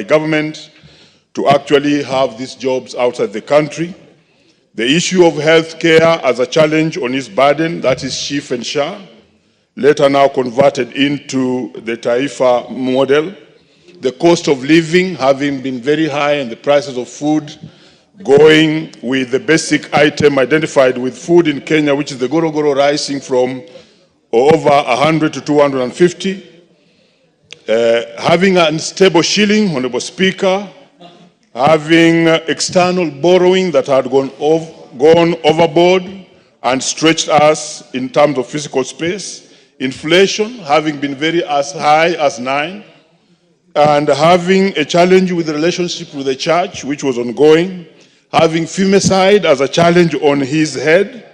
government to actually have these jobs outside the country. The issue of health care as a challenge on his burden, that is Chief and Shah, later now converted into the Taifa model. The cost of living having been very high and the prices of food going with the basic item identified with food in Kenya, which is the gorogoro, rising from over 100 to 250. Having an unstable shilling, Honorable Speaker, having external borrowing that had gone overboard and stretched us in terms of physical space, inflation having been very as high as 9, and having a challenge with the relationship with the church, which was ongoing, having femicide as a challenge on his head,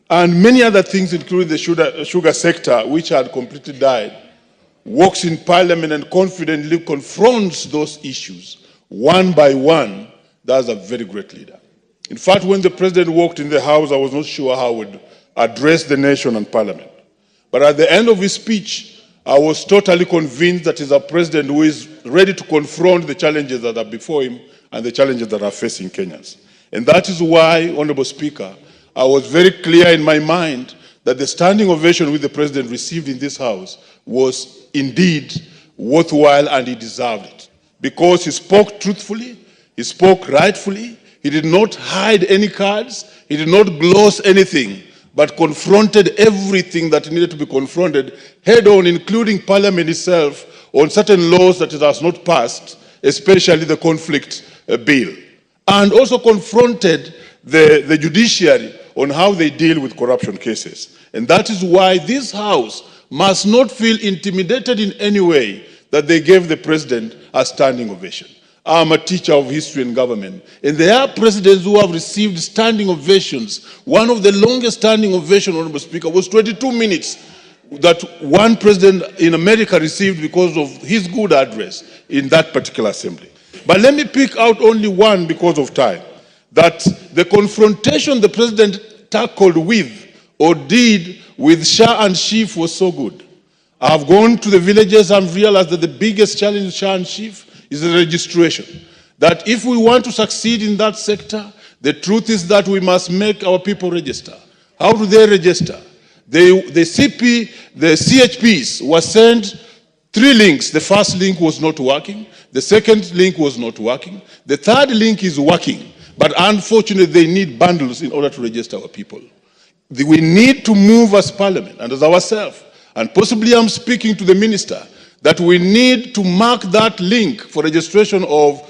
and many other things, including the sugar sector, which had completely died, walks in parliament and confidently confronts those issues one by one. That's a very great leader. In fact, when the president walked in the house, I was not sure how he would address the nation and parliament. But at the end of his speech, I was totally convinced that he's a president who is ready to confront the challenges that are before him and the challenges that are facing Kenyans. And that is why, Honorable Speaker, I was very clear in my mind that the standing ovation which the president received in this house was indeed worthwhile, and he deserved it. Because he spoke truthfully, he spoke rightfully, he did not hide any cards, he did not gloss anything, but confronted everything that needed to be confronted head on, including Parliament itself, on certain laws that it has not passed, especially the conflict bill. And also confronted the judiciary on how they deal with corruption cases. And that is why this House must not feel intimidated in any way that they gave the president a standing ovation. I'm a teacher of history and government, and there are presidents who have received standing ovations. One of the longest standing ovations, Honorable Speaker, was 22 minutes that one president in America received because of his good address in that particular assembly. But let me pick out only one because of time. That the confrontation the president tackled with or did with Shah and Chief was so good. I've gone to the villages and realized that the biggest challenge with Shah and Chief is the registration. That if we want to succeed in that sector, the truth is that we must make our people register. How do they register? The CHPs were sent 3 links. The first link was not working. The second link was not working. The third link is working. But unfortunately, they need bundles in order to register our people. We need to move as Parliament and as ourselves, and possibly I'm speaking to the Minister, that we need to mark that link for registration of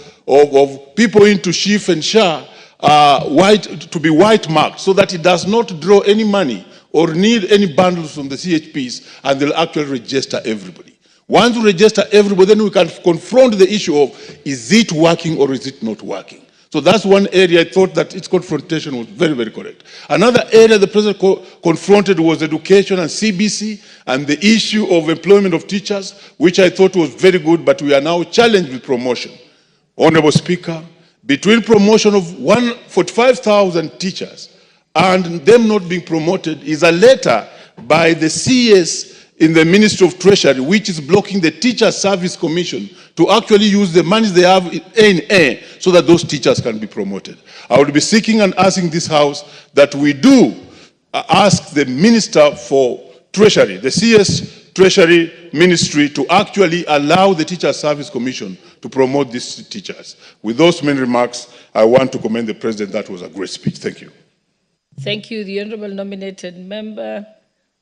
people into Chief and Shah to be white marked, so that it does not draw any money or need any bundles from the CHPs, and they'll actually register everybody. Once we register everybody, then we can confront the issue of, is it working or is it not working? So that's one area I thought that its confrontation was very, very correct. Another area the president confronted was education and CBC and the issue of employment of teachers, which I thought was very good, but we are now challenged with promotion. Honorable Speaker, between promotion of 45,000 teachers and them not being promoted is a letter by the CS in the Ministry of Treasury, which is blocking the Teacher Service Commission to actually use the money they have in A so that those teachers can be promoted. I will be seeking and asking this House that we do ask the Minister for Treasury, the CS Treasury Ministry, to actually allow the Teacher Service Commission to promote these teachers. With those many remarks, I want to commend the President. That was a great speech. Thank you. Thank you. The Honourable Nominated Member,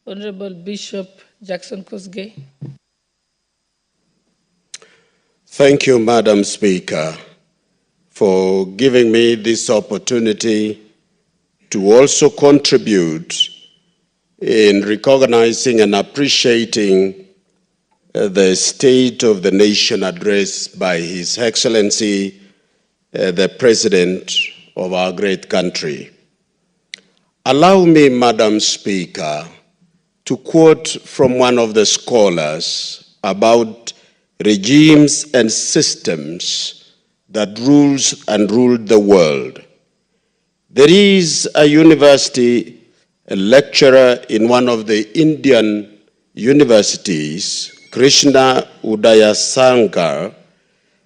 Honourable Bishop Jackson Kosgei. Thank you, Madam Speaker, for giving me this opportunity to also contribute in recognizing and appreciating the State of the Nation address by His Excellency, the President of our great country. Allow me, Madam Speaker, to quote from one of the scholars about regimes and systems that rules and ruled the world. There is a university, a lecturer in one of the Indian universities, Krishna Udayasankar.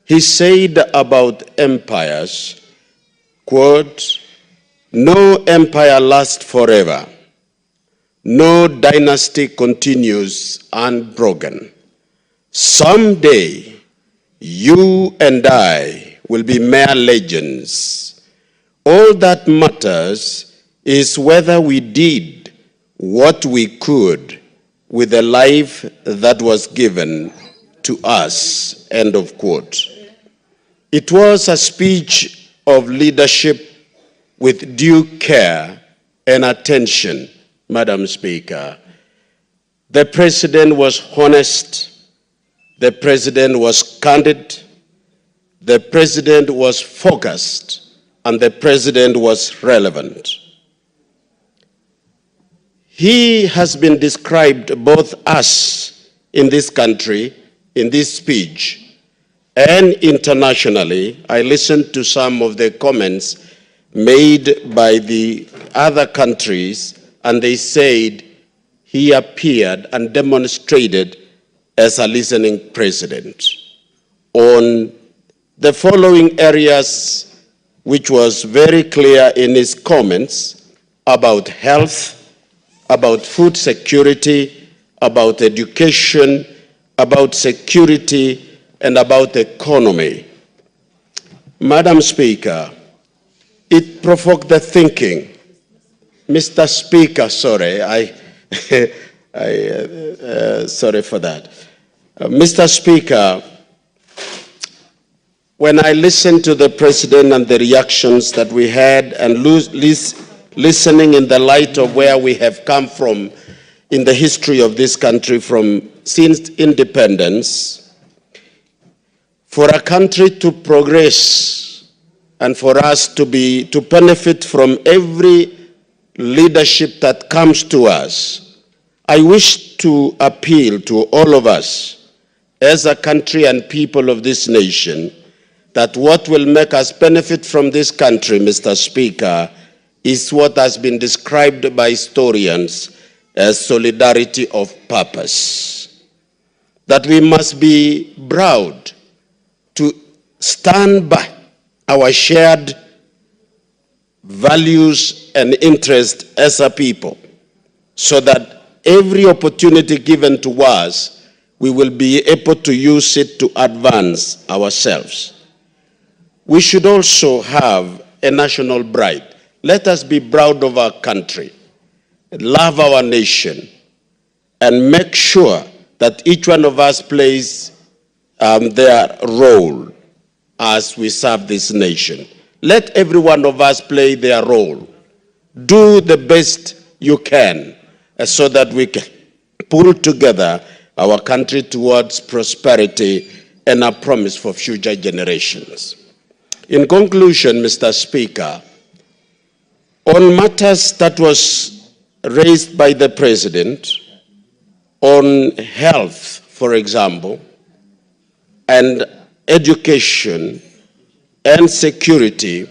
he said about empires, quote, "No empire lasts forever. No dynasty continues unbroken. Someday, you and I will be mere legends. All that matters is whether we did what we could with the life that was given to us," end of quote. It was a speech of leadership with due care and attention, Madam Speaker. The President was honest, the President was candid, the President was focused, and the President was relevant. He has been described both us in this country, in this speech, and internationally. I listened to some of the comments made by the other countries, and they said he appeared and demonstrated as a listening president on the following areas, which was very clear in his comments about health, about food security, about education, about security, and about economy. Madam Speaker, it provoked the thinking. Mr. Speaker, sorry, sorry for that. Mr. Speaker, when I listened to the President and the reactions that we had, and listening in the light of where we have come from in the history of this country since independence, for a country to progress and for us to benefit from every leadership that comes to us, I wish to appeal to all of us as a country and people of this nation that what will make us benefit from this country, Mr. Speaker, is what has been described by historians as solidarity of purpose. That we must be proud to stand by our shared values and interests as a people, so that every opportunity given to us, we will be able to use it to advance ourselves. We should also have a national pride. Let us be proud of our country, love our nation, and make sure that each one of us plays their role as we serve this nation. Let every one of us play their role. Do the best you can so that we can pull together our country towards prosperity and a promise for future generations. In conclusion, Mr. Speaker, on matters that was raised by the President, on health, for example, and education and security,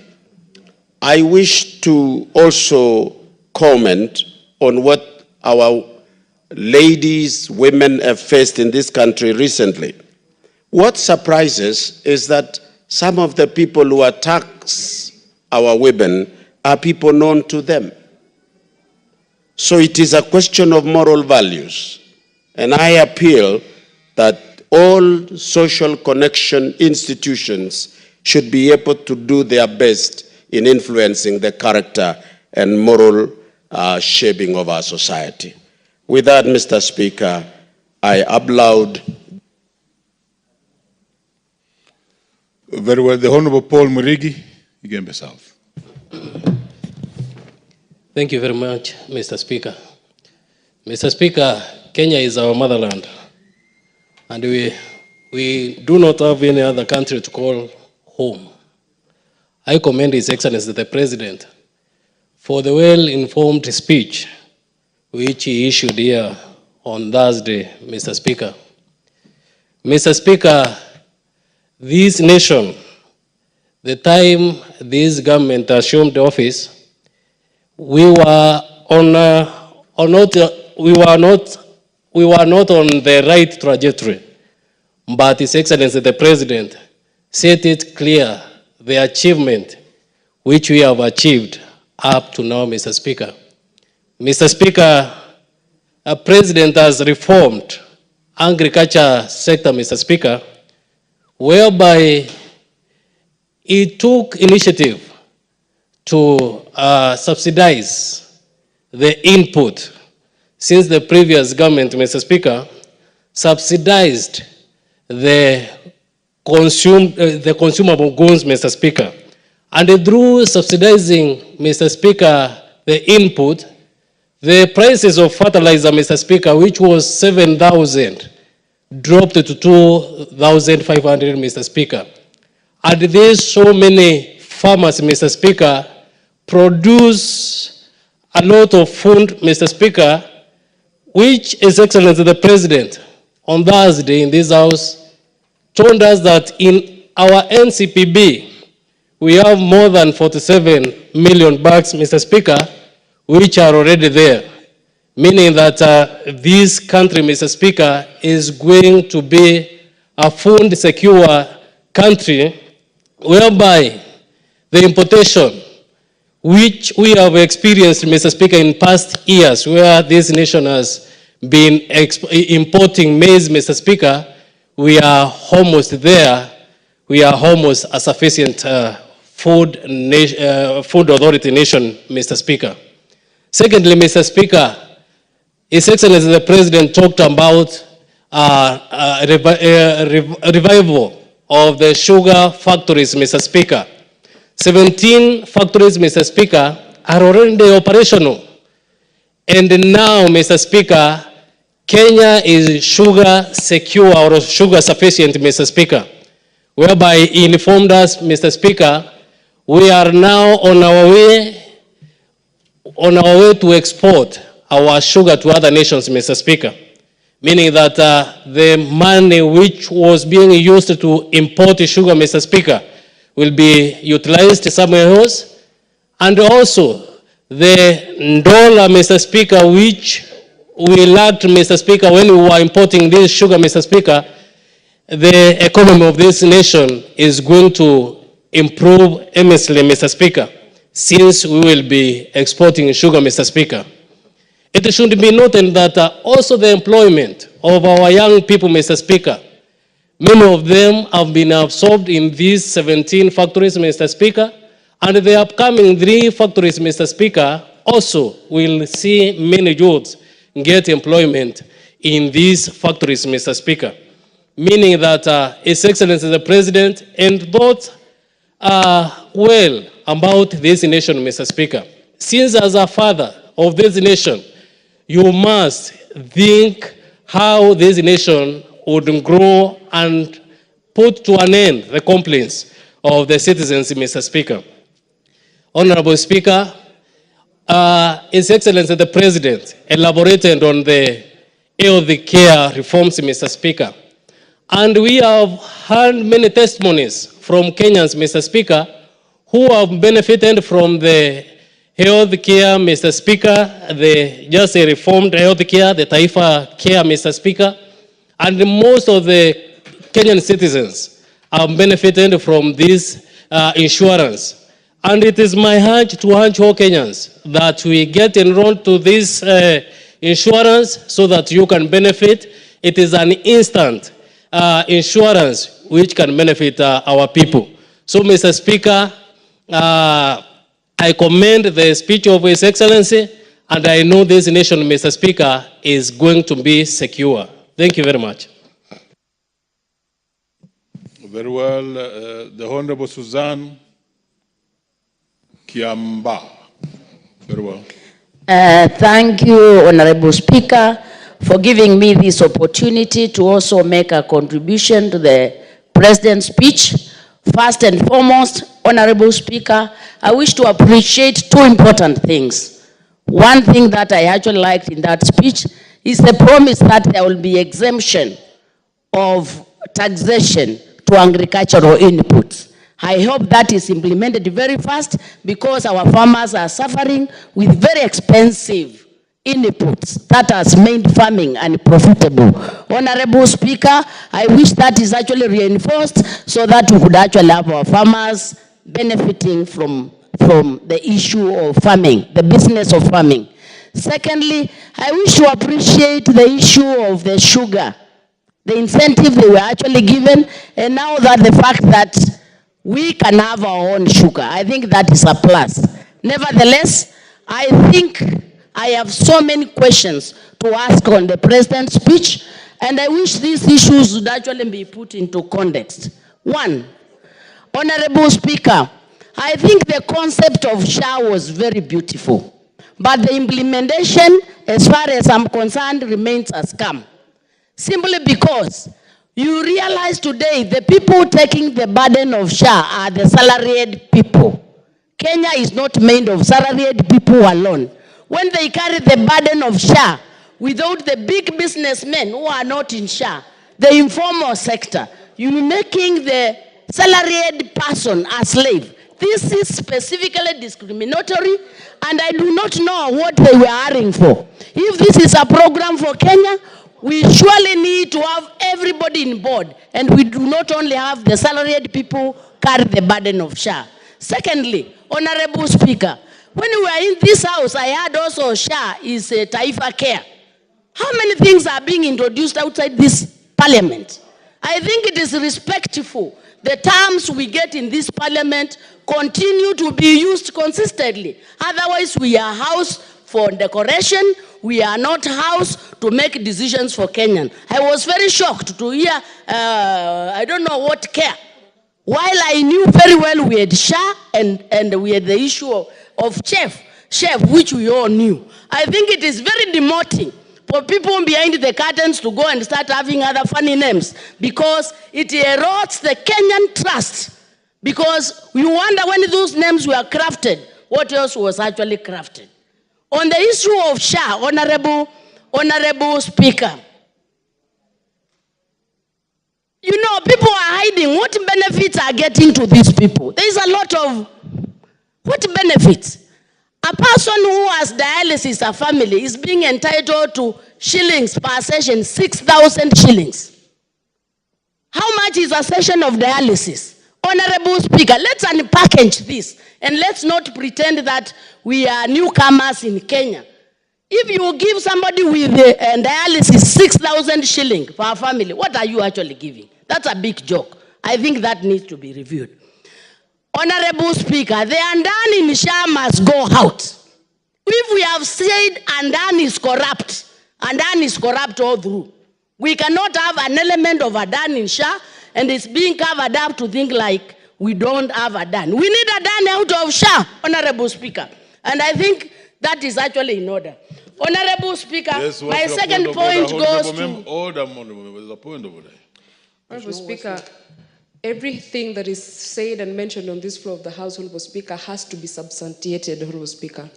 I wish to also comment on what our ladies, women have faced in this country recently. What surprises is that some of the people who attack our women are people known to them. So it is a question of moral values. And I appeal that all social connection institutions should be able to do their best in influencing the character and moral shaping of our society. With that, Mr. Speaker, I applaud. Very well. The Honorable Paul Murigi, Igembe South. Thank you very much, Mr. Speaker. Mr. Speaker, Kenya is our motherland, and we do not have any other country to call home. I commend His Excellency the President for the well-informed speech which he issued here on Thursday, Mr. Speaker. Mr. Speaker, this nation, the time this government assumed office, we were not on the right trajectory. But His Excellency the President set it clear the achievement which we have achieved up to now, Mr. Speaker. Mr. Speaker, a president has reformed agriculture sector, Mr. Speaker, whereby he took initiative to subsidize the input, since the previous government, Mr. Speaker, subsidized the consumable goods, Mr. Speaker. And through subsidizing, Mr. Speaker, the input, the prices of fertilizer, Mr. Speaker, which was 7,000, dropped to 2,500, Mr. Speaker. And there's so many farmers, Mr. Speaker, produce a lot of food, Mr. Speaker, which His Excellency the President on Thursday in this House told us that in our NCPB, we have more than 47 million bags, Mr. Speaker, which are already there, meaning that this country, Mr. Speaker, is going to be a food secure country, whereby the importation which we have experienced, Mr. Speaker, in past years, where this nation has been importing maize, Mr. Speaker, we are almost there. We are almost a sufficient food authority nation, Mr. Speaker. Secondly, Mr. Speaker, His Excellency the President talked about a revival of the sugar factories, Mr. Speaker. 17 factories, Mr. Speaker, are already operational. And now, Mr. Speaker, Kenya is sugar secure or sugar sufficient, Mr. Speaker, whereby he informed us, Mr. Speaker, we are now on our way to export our sugar to other nations, Mr. Speaker, meaning that the money which was being used to import sugar, Mr. Speaker, will be utilized somewhere else. And also the dollar, Mr. Speaker, which we lacked, Mr. Speaker, when we were importing this sugar, Mr. Speaker, the economy of this nation is going to improve immensely, Mr. Speaker, since we will be exporting sugar, Mr. Speaker. It should be noted that also the employment of our young people, Mr. Speaker, many of them have been absorbed in these 17 factories, Mr. Speaker, and the upcoming 3 factories, Mr. Speaker, also will see many youths get employment in these factories, Mr. Speaker, meaning that His Excellency the President and thought well about this nation, Mr. Speaker. Since as a father of this nation, you must think how this nation would grow and put to an end the complaints of the citizens, Mr. Speaker. Honorable Speaker, His Excellency the President elaborated on the health care reforms, Mr. Speaker. And we have heard many testimonies from Kenyans, Mr. Speaker, who have benefited from the health care, Mr. Speaker, the just reformed health care, the Taifa care, Mr. Speaker. And most of the Kenyan citizens have benefited from this insurance. And it is my urge to urge all Kenyans that we get enrolled to this insurance so that you can benefit. It is an instant insurance which can benefit our people. So, Mr. Speaker, I commend the speech of His Excellency, and I know this nation, Mr. Speaker, is going to be secure. Thank you very much. Very well. The Honorable Suzanne Kiamba. Very well. Thank you, Honorable Speaker, for giving me this opportunity to also make a contribution to the President's speech. First and foremost, Honorable Speaker, I wish to appreciate 2 important things. One thing that I actually liked in that speech is the promise that there will be exemption of taxation to agricultural inputs. I hope that is implemented very fast because our farmers are suffering with very expensive inputs that has made farming unprofitable. Honorable Speaker, I wish that is actually reinforced so that we could actually have our farmers benefiting from the issue of farming, the business of farming. Secondly, I wish to appreciate the issue of the sugar, the incentive they were actually given, and now that the fact that we can have our own sugar, I think that is a plus. Nevertheless, I think I have so many questions to ask on the President's speech, and I wish these issues would actually be put into context. One, Honorable Speaker, I think the concept of SHA was very beautiful, but the implementation, as far as I'm concerned, remains a scam. Simply because you realize today the people taking the burden of SHA are the salaried people. Kenya is not made of salaried people alone. When they carry the burden of SHA without the big businessmen who are not in SHA, the informal sector, you're making the salaried person a slave. This is specifically discriminatory, and I do not know what they were hiring for. If this is a program for Kenya, we surely need to have everybody in board, and we do not only have the salaried people carry the burden of SHA. Secondly, Honorable Speaker, when we were in this house, I heard also SHA is a Taifa Care. How many things are being introduced outside this parliament? I think it is respectful. The terms we get in this parliament continue to be used consistently. Otherwise, we are house for decoration. We are not house to make decisions for Kenyan. I was very shocked to hear, I don't know what care. While I knew very well we had SHA and we had the issue of chef, which we all knew. I think it is very demoting for people behind the curtains to go and start having other funny names, because it erodes the Kenyan trust. Because we wonder when those names were crafted, what else was actually crafted. On the issue of SHA, Honorable Speaker, you know, people are hiding. What benefits are getting to these people? There is a lot of, what benefits? A person who has dialysis, a family, is being entitled to shillings per session, 6,000 shillings. How much is a session of dialysis? Honorable Speaker, let's unpackage this, and let's not pretend that we are newcomers in Kenya. If you give somebody with dialysis 6,000 shillings for a family, what are you actually giving? That's a big joke. I think that needs to be reviewed. Honorable Speaker, the Andan in SHA must go out. If we have said Andan is corrupt, Andan is corrupt all through. We cannot have an element of Adan in SHA, and it's being covered up to think like we don't have Adan. We need Adan out of SHA, Honorable Speaker. And I think that is actually in order. Honorable Speaker, yes, my second point goes to... Order, there's a point over there. Honorable Speaker, everything that is said and mentioned on this floor of the House, Honorable Speaker, has to be substantiated, Honorable Speaker,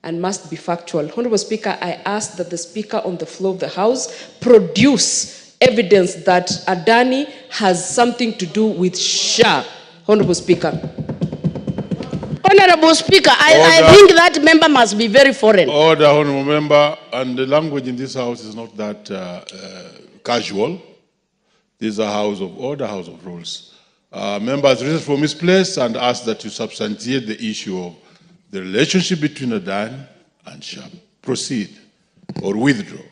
and must be factual. Honorable Speaker, I ask that the Speaker on the floor of the House produce evidence that Adani has something to do with SHA. Honorable Speaker. Honorable Speaker, I think that member must be very foreign. Order, Honorable Member, and the language in this House is not that casual. This is a House of order, House of rules. Members risen from his place and ask that you substantiate the issue of the relationship between Adani and SHA. Proceed or withdraw.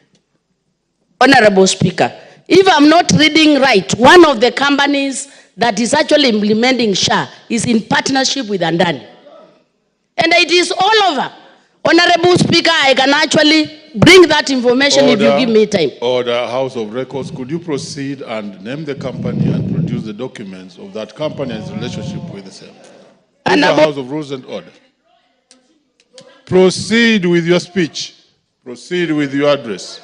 Honorable Speaker, if I'm not reading right, one of the companies that is actually implementing SHA is in partnership with Adani. And it is all over. Honorable Speaker, I can actually bring that information if you give me time. Order, House of Records, could you proceed and name the company and produce the documents of that company and its relationship with the same? And the House of Rules and Order. Proceed with your speech. Proceed with your address.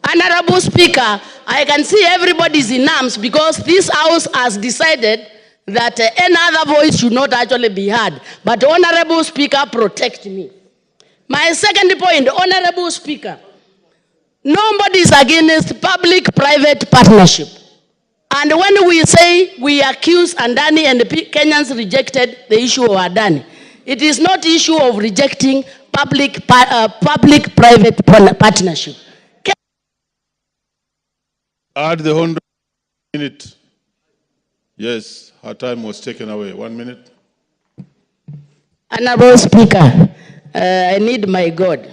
Honorable Speaker, I can see everybody's in arms because this House has decided that any other voice should not actually be heard. But Honorable Speaker, protect me. My second point, Honorable Speaker, nobody is against public-private partnership. And when we say we accuse Adani and the Kenyans rejected the issue of Adani, it is not issue of rejecting public-private partnership. Add the 100 minute. Yes, her time was taken away. 1 minute. Honorable Speaker, I need my God.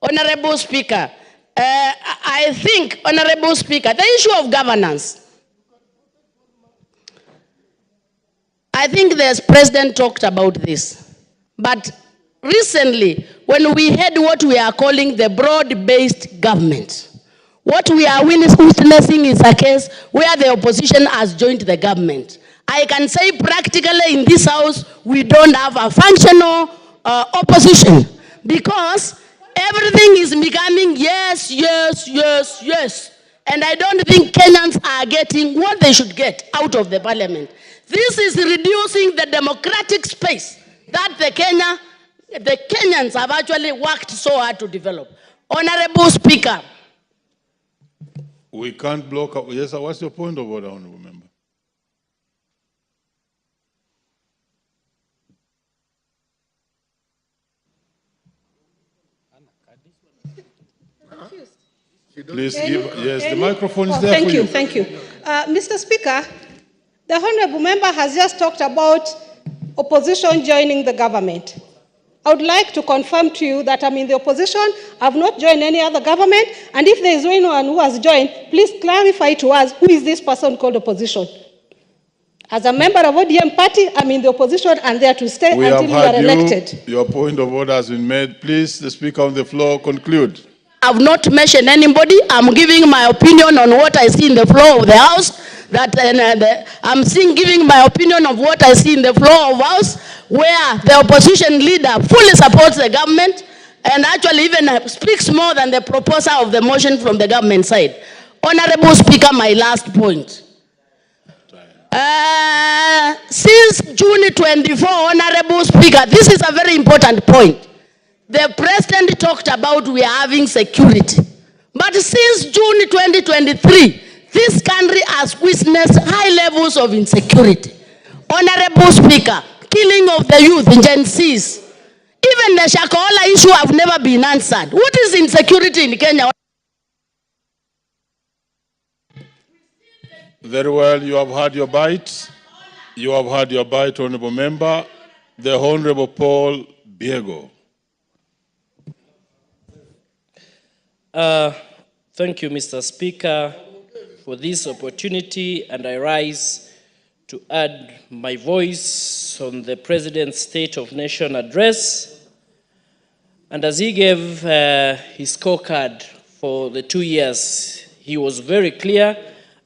Honorable Speaker, I think, Honorable Speaker, the issue of governance, I think the President talked about this, but recently, when we had what we are calling the broad-based government, what we are witnessing is a case where the opposition has joined the government. I can say practically in this house, we don't have a functional opposition because everything is becoming yes, yes, yes, yes. And I don't think Kenyans are getting what they should get out of the parliament. This is reducing the democratic space that the Kenyans have actually worked so hard to develop. Honorable Speaker. We can't block up. Yes, what's your point of order, Honorable Member? Please give, yes, the microphone is there for you. Thank you. Mr. Speaker, the Honorable Member has just talked about opposition joining the government. I would like to confirm to you that I'm in the opposition, I have not joined any other government, and if there is anyone who has joined, please clarify to us who is this person called opposition. As a member of ODM party, I'm in the opposition and there to stay until we are elected. Your point of order has been made. Please, the Speaker on the floor, conclude. I've not mentioned anybody. I'm giving my opinion on what I see in the floor of the house. Giving my opinion of what I see in the floor of the house, where the opposition leader fully supports the government and actually even speaks more than the proposer of the motion from the government side. Honorable Speaker, my last point. Since June 24, Honorable Speaker, this is a very important point. The President talked about we are having security. But since June 2023, this country has witnessed high levels of insecurity. Honorable Speaker, killing of the youth in Gen Zs. Even the Shakahola issue have never been answered. What is insecurity in Kenya? Very well, you have had your bite. You have had your bite, Honorable Member. The Honorable Paul Biego. Thank you, Mr. Speaker, for this opportunity, and I rise to add my voice on the President's State of Nation address. And as he gave his scorecard for the 2 years, he was very clear,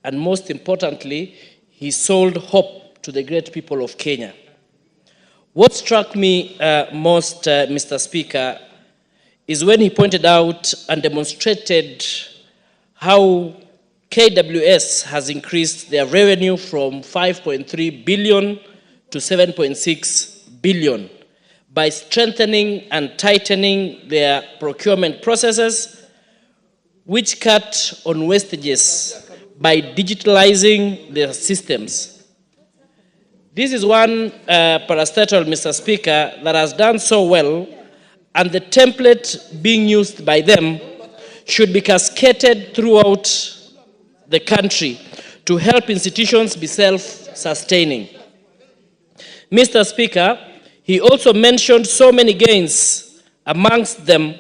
and most importantly, he sold hope to the great people of Kenya. What struck me most, Mr. Speaker, is when he pointed out and demonstrated how KWS has increased their revenue from 5.3 billion to 7.6 billion by strengthening and tightening their procurement processes, which cut on wastages by digitalizing their systems. This is one parastatal, Mr. Speaker, that has done so well, and the template being used by them should be cascaded throughout the country to help institutions be self-sustaining. Mr. Speaker, he also mentioned so many gains, amongst them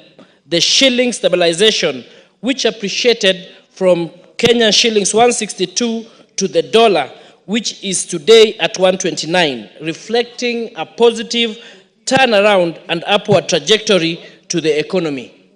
the shilling stabilization, which appreciated from Kenyan shillings 162 to the dollar, which is today at 129, reflecting a positive turnaround and upward trajectory to the economy.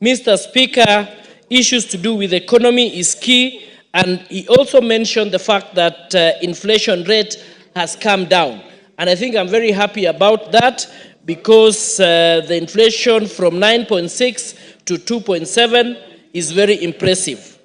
Mr. Speaker, issues to do with the economy is key, and he also mentioned the fact that inflation rate has come down. And I think I'm very happy about that, because the inflation from 9.6 to 2.7 is very impressive.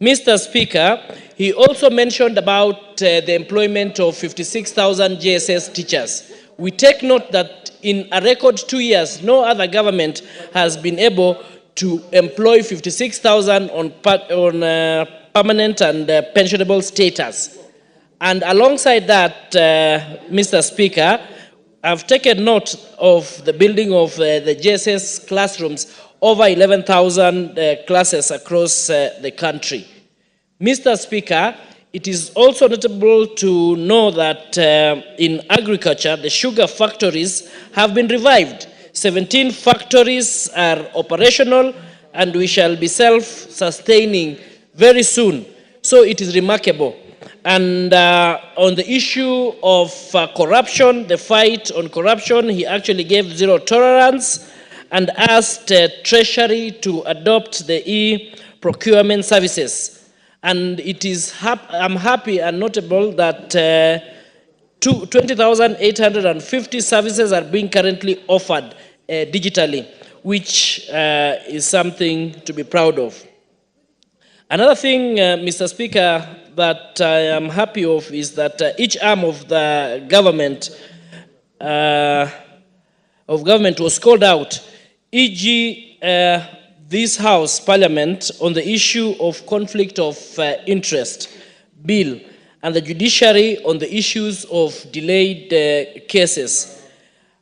Mr. Speaker, he also mentioned about the employment of 56,000 JSS teachers. We take note that in a record 2 years, no other government has been able to employ 56,000 on permanent and pensionable status. And alongside that, Mr. Speaker, I've taken note of the building of the JSS classrooms, over 11,000 classes across the country. Mr. Speaker, it is also notable to know that in agriculture, the sugar factories have been revived. 17 factories are operational, and we shall be self-sustaining very soon. So it is remarkable. And on the issue of corruption, the fight on corruption, he actually gave zero tolerance and asked Treasury to adopt the e-procurement services. And it is I'm happy and notable that 20,850 services are being currently offered digitally, which is something to be proud of. Another thing, Mr. Speaker, that I am happy of is that each arm of the government was called out, e.g. this House, Parliament, on the issue of conflict of interest bill, and the judiciary on the issues of delayed cases.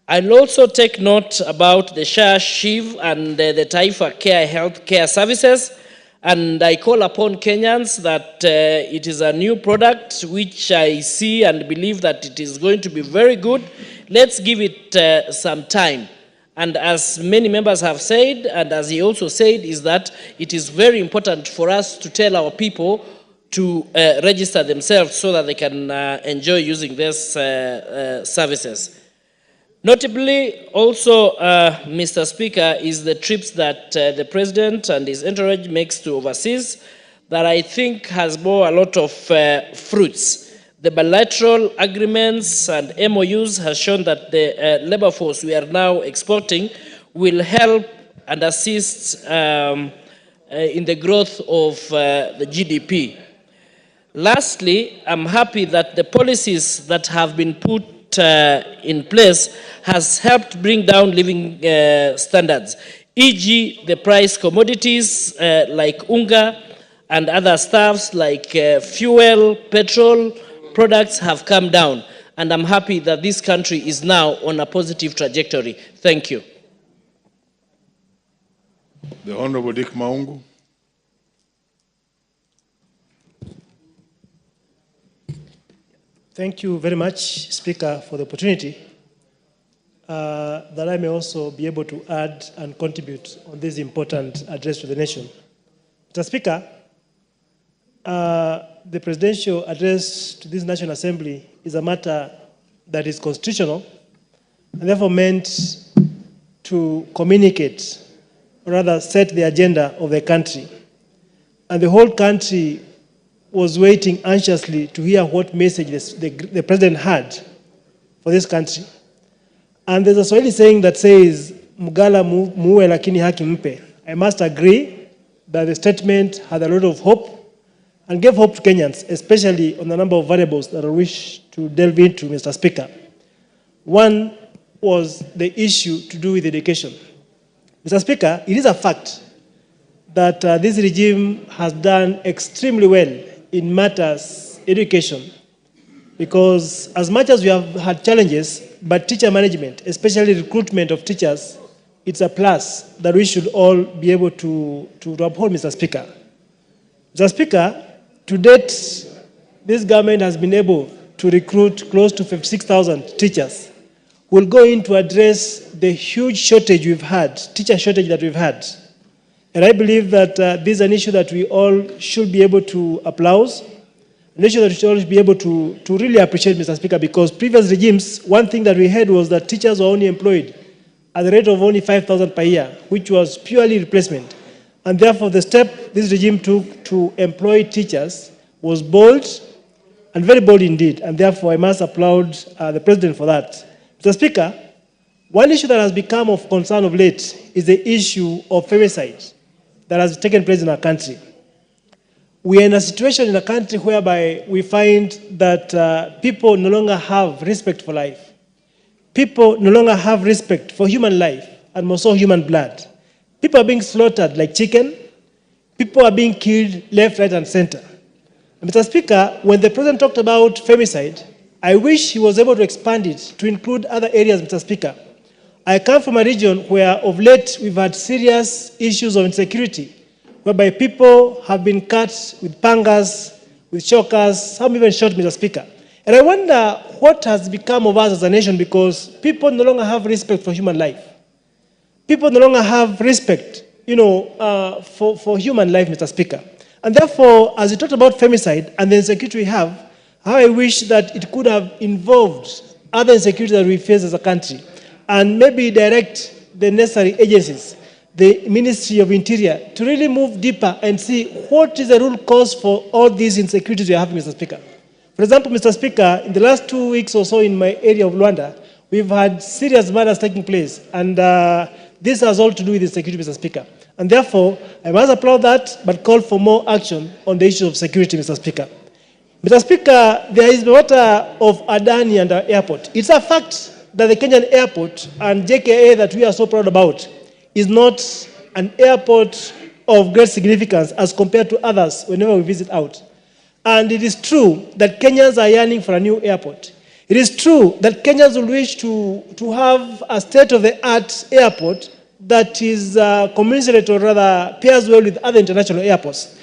I'll also take note about the SHA Shiv and the Taifa Care Health Care Services, and I call upon Kenyans that it is a new product which I see and believe that it is going to be very good. Let's give it some time. And as many members have said, and as he also said, is that it is very important for us to tell our people to register themselves so that they can enjoy using these services. Notably, also, Mr. Speaker, is the trips that the President and his entourage makes to overseas that I think has bore a lot of fruits. The bilateral agreements and MOUs has shown that the labor force we are now exporting will help and assist in the growth of the GDP. Lastly, I'm happy that the policies that have been put in place has helped bring down living standards, e.g. the price commodities like unga and other stuffs like fuel, petrol, products have come down, and I'm happy that this country is now on a positive trajectory. Thank you. The Honorable Dick Maungu. Thank you very much, Speaker, for the opportunity that I may also be able to add and contribute on this important address to the nation. Mr. Speaker, the presidential address to this National Assembly is a matter that is constitutional and therefore meant to communicate, or rather set the agenda of the country. And the whole country was waiting anxiously to hear what message the president had for this country. And there's a Swahili saying that says, Mugala muue lakini haki mpe. I must agree that the statement had a lot of hope and gave hope to Kenyans, especially on the number of variables that I wish to delve into, Mr. Speaker. One was the issue to do with education. Mr. Speaker, it is a fact that this regime has done extremely well in matters education, because as much as we have had challenges, but teacher management, especially recruitment of teachers, it's a plus that we should all be able to uphold, Mr. Speaker. Mr. Speaker, to date, this government has been able to recruit close to 56,000 teachers. We'll go in to address the huge shortage we've had, teacher shortage that we've had. And I believe that this is an issue that we all should be able to applaud, an issue that we should all be able to really appreciate, Mr. Speaker, because previous regimes, one thing that we heard was that teachers were only employed at the rate of only 5,000 per year, which was purely replacement. And therefore, the step this regime took to employ teachers was bold and very bold indeed. And therefore, I must applaud the President for that. Mr. Speaker, one issue that has become of concern of late is the issue of femicide that has taken place in our country. We are in a situation in a country whereby we find that people no longer have respect for life. People no longer have respect for human life and more so human blood. People are being slaughtered like chicken. People are being killed left, right, and center. Mr. Speaker, when the President talked about femicide, I wish he was able to expand it to include other areas, Mr. Speaker. I come from a region where of late we've had serious issues of insecurity, whereby people have been cut with pangas, with chokers, some even shot, Mr. Speaker. And I wonder what has become of us as a nation, because people no longer have respect for human life. People no longer have respect, for human life, Mr. Speaker. And therefore, as you talked about femicide and the insecurity we have, how I wish that it could have involved other insecurity that we face as a country, and maybe direct the necessary agencies, the Ministry of Interior, to really move deeper and see what is the root cause for all these insecurities we have, Mr. Speaker. For example, Mr. Speaker, in the last 2 weeks or so in my area of Luanda, we've had serious murders taking place, and this has all to do with insecurity, Mr. Speaker. And therefore, I must applaud that, but call for more action on the issue of security, Mr. Speaker. Mr. Speaker, there is the matter of Adani and our airport. It's a fact that the Kenyan airport and JKA that we are so proud about is not an airport of great significance as compared to others whenever we visit out. And it is true that Kenyans are yearning for a new airport. It is true that Kenyans will wish to have a state-of-the-art airport that is commensurate, or rather pairs well with other international airports.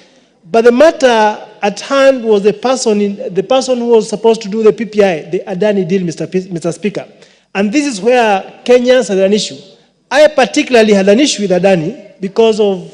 But the matter at hand was the person who was supposed to do the PPI, the Adani deal, Mr. Speaker. And this is where Kenyans had an issue. I particularly had an issue with Adani because of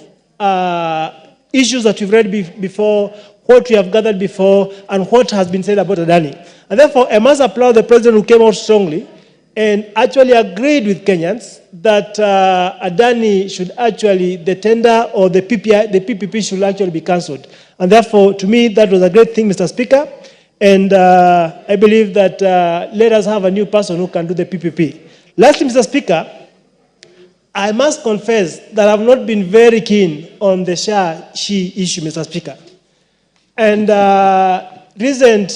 issues that we've read before, what we have gathered before, and what has been said about Adani. And therefore, I must applaud the President who came out strongly and actually agreed with Kenyans that Adani should actually, the tender or the PPP should actually be cancelled. And therefore, to me, that was a great thing, Mr. Speaker. And I believe that let us have a new person who can do the PPP. Lastly, Mr. Speaker, I must confess that I've not been very keen on the she issue, Mr. Speaker. And recent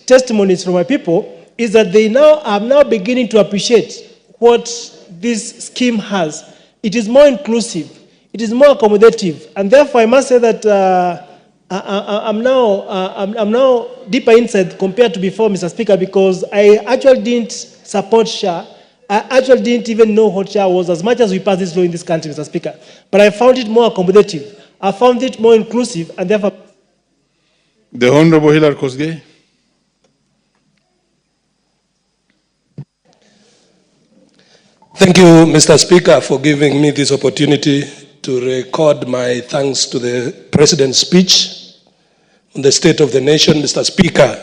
testimonies from my people is that they are now beginning to appreciate what this scheme has. It is more inclusive, it is more accommodative, and therefore I must say that I'm now deeper inside compared to before, Mr. Speaker, because I actually didn't support SHA. I actually didn't even know what SHA was as much as we passed this law in this country, Mr. Speaker. But I found it more accommodative. I found it more inclusive, and therefore... The Honorable Hilary Kosgei. Thank you, Mr. Speaker, for giving me this opportunity to record my thanks to the President's speech on the state of the nation. Mr. Speaker,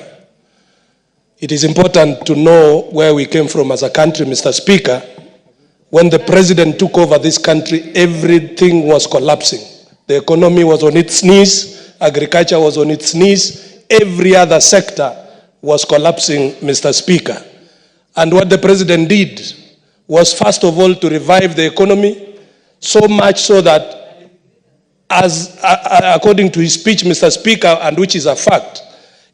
it is important to know where we came from as a country, Mr. Speaker. When the President took over this country, everything was collapsing. The economy was on its knees, agriculture was on its knees, every other sector was collapsing, Mr. Speaker. And what the President did was first of all to revive the economy, so much so that, as according to his speech, Mr. Speaker, and which is a fact,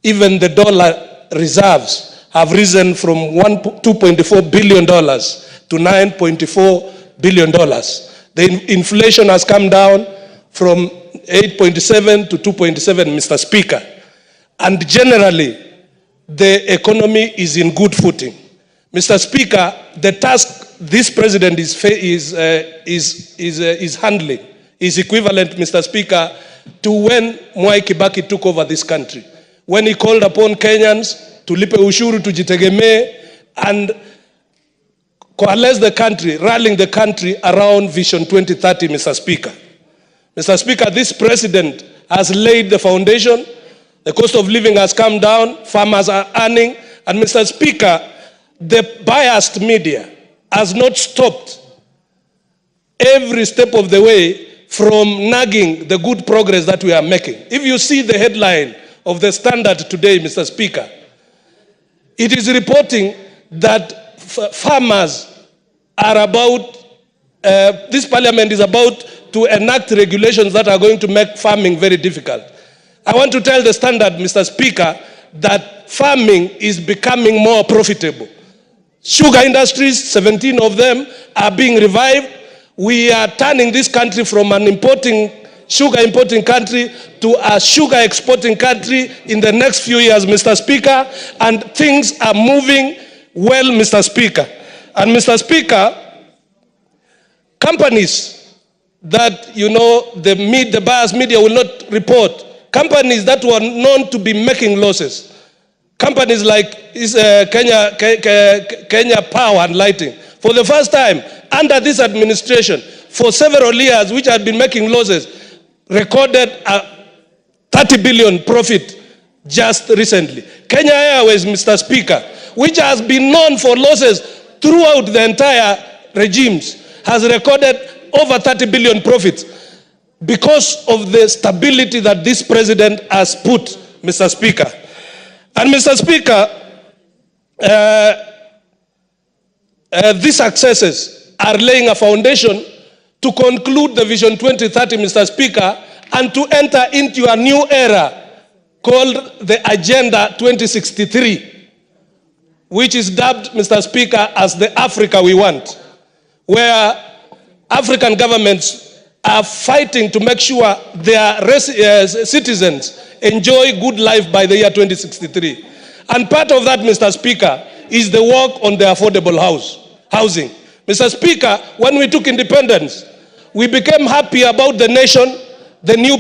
even the dollar reserves have risen from $2.4 billion to $9.4 billion. The inflation has come down from 8.7 to 2.7, Mr. Speaker. And generally, the economy is in good footing. Mr. Speaker, the task this President is handling is equivalent, Mr. Speaker, to when Mwai Kibaki took over this country, when he called upon Kenyans to lipe ushuru tujitegemee and coalesce the country, rallying the country around Vision 2030, Mr. Speaker. Mr. Speaker, this President has laid the foundation, the cost of living has come down, farmers are earning, and Mr. Speaker, the biased media has not stopped every step of the way from nagging the good progress that we are making. If you see the headline of the Standard today, Mr. Speaker, it is reporting that farmers are about, this parliament is about to enact regulations that are going to make farming very difficult. I want to tell the Standard, Mr. Speaker, that farming is becoming more profitable. Sugar industries, 17 of them are being revived. We are turning this country from an importing sugar importing country to a sugar exporting country in the next few years, Mr. Speaker, and things are moving well, Mr. Speaker. And Mr. Speaker, companies that, you know, the biased media will not report, companies that were known to be making losses, companies like Kenya Power and Lighting, for the first time under this administration, for several years, which had been making losses, recorded a 30 billion profit just recently. Kenya Airways, Mr. Speaker, which has been known for losses throughout the entire regimes, has recorded over 30 billion profits because of the stability that this president has put, Mr. Speaker. And Mr. Speaker, these successes are laying a foundation to conclude the Vision 2030, Mr. Speaker, and to enter into a new era called the Agenda 2063, which is dubbed, Mr. Speaker, as the Africa we want, where African governments are fighting to make sure their citizens enjoy good life by the year 2063. And part of that, Mr. Speaker, is the work on the affordable housing. Mr. Speaker, when we took independence, we became happy about the nation, the new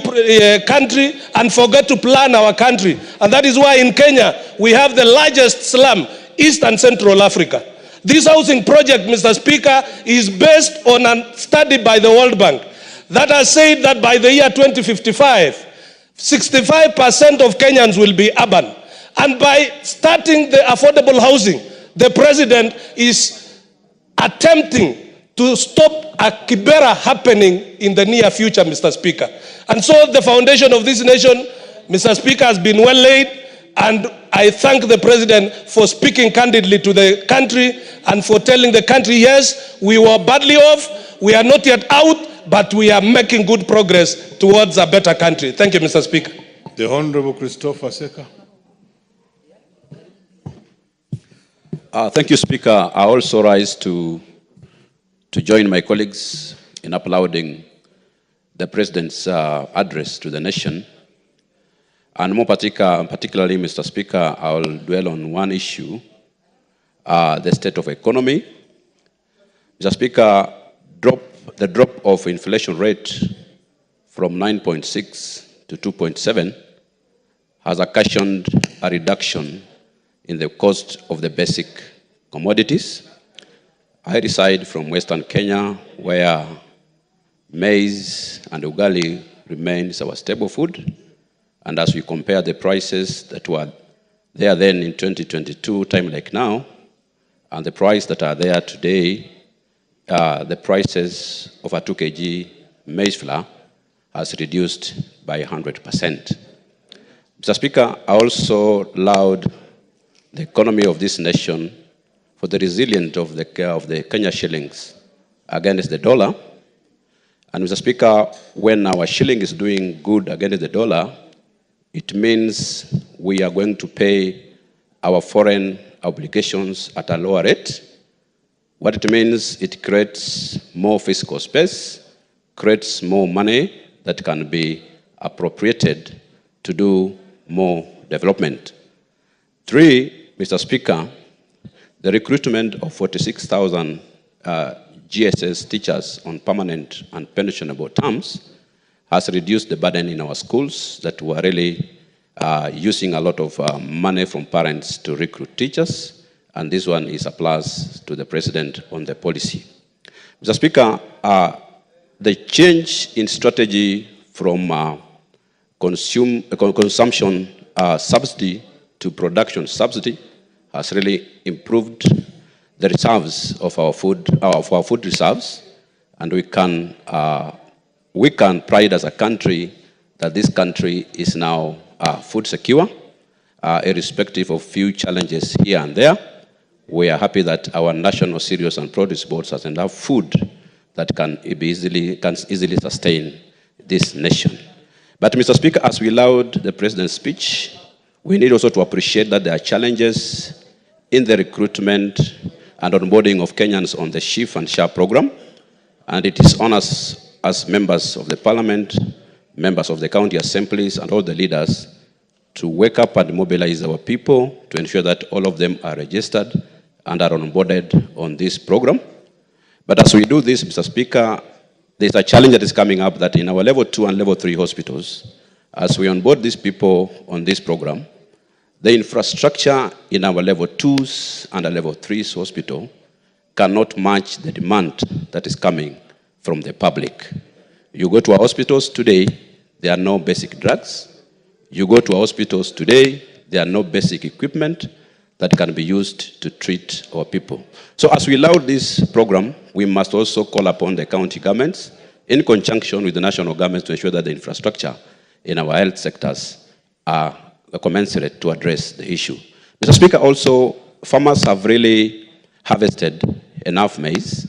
country, and forgot to plan our country. And that is why in Kenya, we have the largest slum, East and Central Africa. This housing project, Mr. Speaker, is based on a study by the World Bank that has said that by the year 2055, 65% of Kenyans will be urban. And by starting the affordable housing, the president is attempting to stop a kibera happening in the near future, Mr. Speaker. And so the foundation of this nation, Mr. Speaker, has been well laid, and I thank the president for speaking candidly to the country and for telling the country, yes, we were badly off, we are not yet out, but we are making good progress towards a better country. Thank you, Mr. Speaker. The Honorable Christopher Seka. Thank you, Speaker. I also rise to join my colleagues in applauding the President's address to the nation. And more particularly, Mr. Speaker, I will dwell on one issue, the state of economy. Mr. Speaker, the drop of inflation rate from 9.6 to 2.7 has occasioned a reduction in the cost of the basic commodities. I reside from Western Kenya, where maize and ugali remains our staple food. And as we compare the prices that were there then in 2022, time like now, and the price that are there today, the prices of a 2 kg maize flour has reduced by 100%. Mr. Speaker, I also laud the economy of this nation for the resilience of the Kenya shillings against the dollar. And Mr. Speaker, when our shilling is doing good against the dollar, it means we are going to pay our foreign obligations at a lower rate. What it means, it creates more fiscal space, creates more money that can be appropriated to do more development. 3, Mr. Speaker, the recruitment of 46,000 GSS teachers on permanent and pensionable terms has reduced the burden in our schools that were really using a lot of money from parents to recruit teachers, and this one is a plus to the president on the policy. Mr. Speaker, the change in strategy from consumption subsidy to production subsidy has really improved the reserves of our food reserves, and we can pride as a country that this country is now food secure, irrespective of few challenges here and there. We are happy that our national cereals and produce boards has enough food that can easily sustain this nation. But Mr. Speaker, as we laud the President's speech, we need also to appreciate that there are challenges in the recruitment and onboarding of Kenyans on the SHIF and SHA program. And it is on us as members of the Parliament members of the county assemblies and all the leaders to wake up and mobilize our people to ensure that all of them are registered and are onboarded on this program. But as we do this, Mr. Speaker, there's a challenge that is coming up that in our level 2 and level 3 hospitals, as we onboard these people on this program, the infrastructure in our level 2s and our level 3s hospital cannot match the demand that is coming from the public. You go to our hospitals today, there are no basic drugs. You go to our hospitals today, there are no basic equipment that can be used to treat our people. So as we launch this program, we must also call upon the county governments in conjunction with the national governments to ensure that the infrastructure in our health sectors are commensurate to address the issue. Mr. Speaker, also, farmers have really harvested enough maize,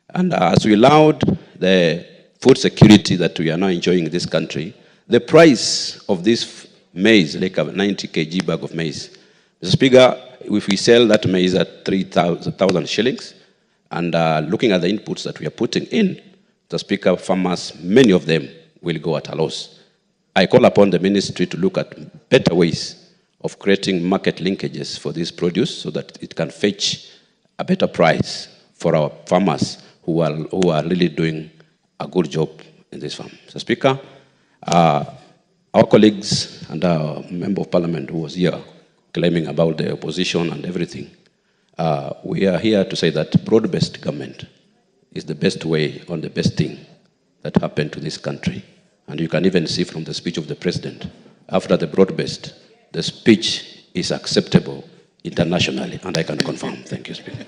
and as we allowed the food security that we are now enjoying in this country, the price of this maize, like a 90 kg bag of maize, Mr. Speaker, if we sell that maize at 3,000 shillings, and looking at the inputs that we are putting in, Mr. Speaker, farmers, many of them will go at a loss. I call upon the ministry to look at better ways of creating market linkages for this produce so that it can fetch a better price for our farmers who are really doing a good job in this farm. Mr. Speaker, our colleagues and our member of parliament who was here claiming about the opposition and everything, we are here to say that broad-based government is the best way on the best thing that happened to this country. And you can even see from the speech of the president, after the broad-based, the speech is acceptable internationally, and I can confirm. Thank you, Speaker.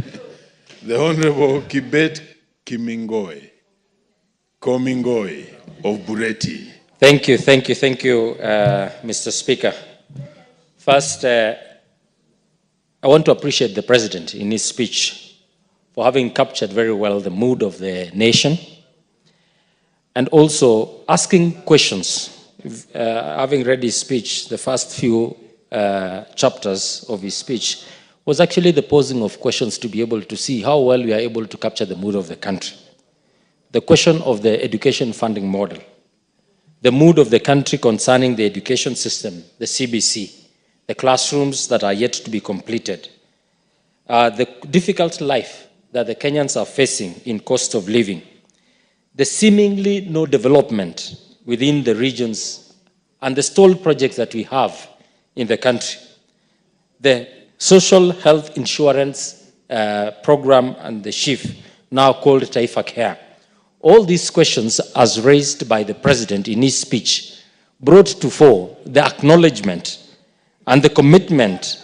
The Honorable Kibet Komingoi of Bureti. Thank you, Mr. Speaker. First, I want to appreciate the President in his speech for having captured very well the mood of the nation and also asking questions. Having read his speech, the first few chapters of his speech was actually the posing of questions to be able to see how well we are able to capture the mood of the country. The question of the education funding model, the mood of the country concerning the education system, the CBC, the classrooms that are yet to be completed, the difficult life that the Kenyans are facing in cost of living, the seemingly no development within the regions and the stalled projects that we have in the country, the social health insurance program and the SHIF, now called Taifa Care. All these questions, as raised by the President in his speech, brought to fore the acknowledgement and the commitment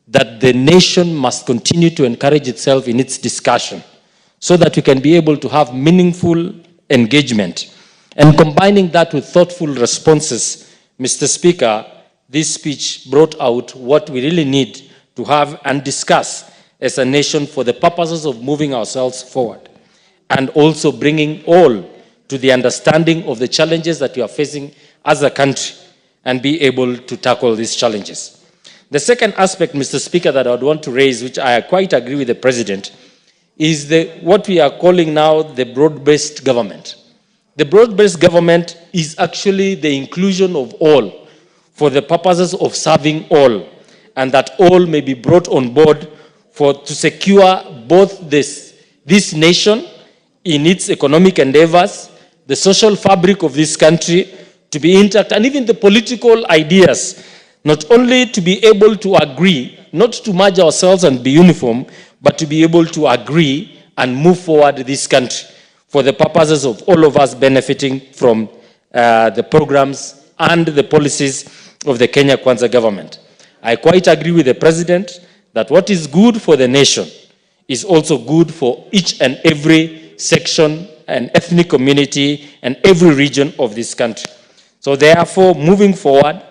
that the nation must continue to encourage itself in its discussion so that we can be able to have meaningful engagement. And combining that with thoughtful responses, Mr. Speaker, this speech brought out what we really need to have and discuss as a nation for the purposes of moving ourselves forward and also bringing all to the understanding of the challenges that we are facing as a country and be able to tackle these challenges. The second aspect, Mr. Speaker, that I would want to raise, which I quite agree with the President, is what we are calling now the broad-based government. The broad-based government is actually the inclusion of all for the purposes of serving all, and that all may be brought on board to secure both this nation in its economic endeavors, the social fabric of this country to be intact, and even the political ideas, not only to be able to agree, not to merge ourselves and be uniform, but to be able to agree and move forward this country for the purposes of all of us benefiting from the programs and the policies of the Kenya Kwanza government. I quite agree with the President that what is good for the nation is also good for each and every section and ethnic community and every region of this country. So therefore, moving forward,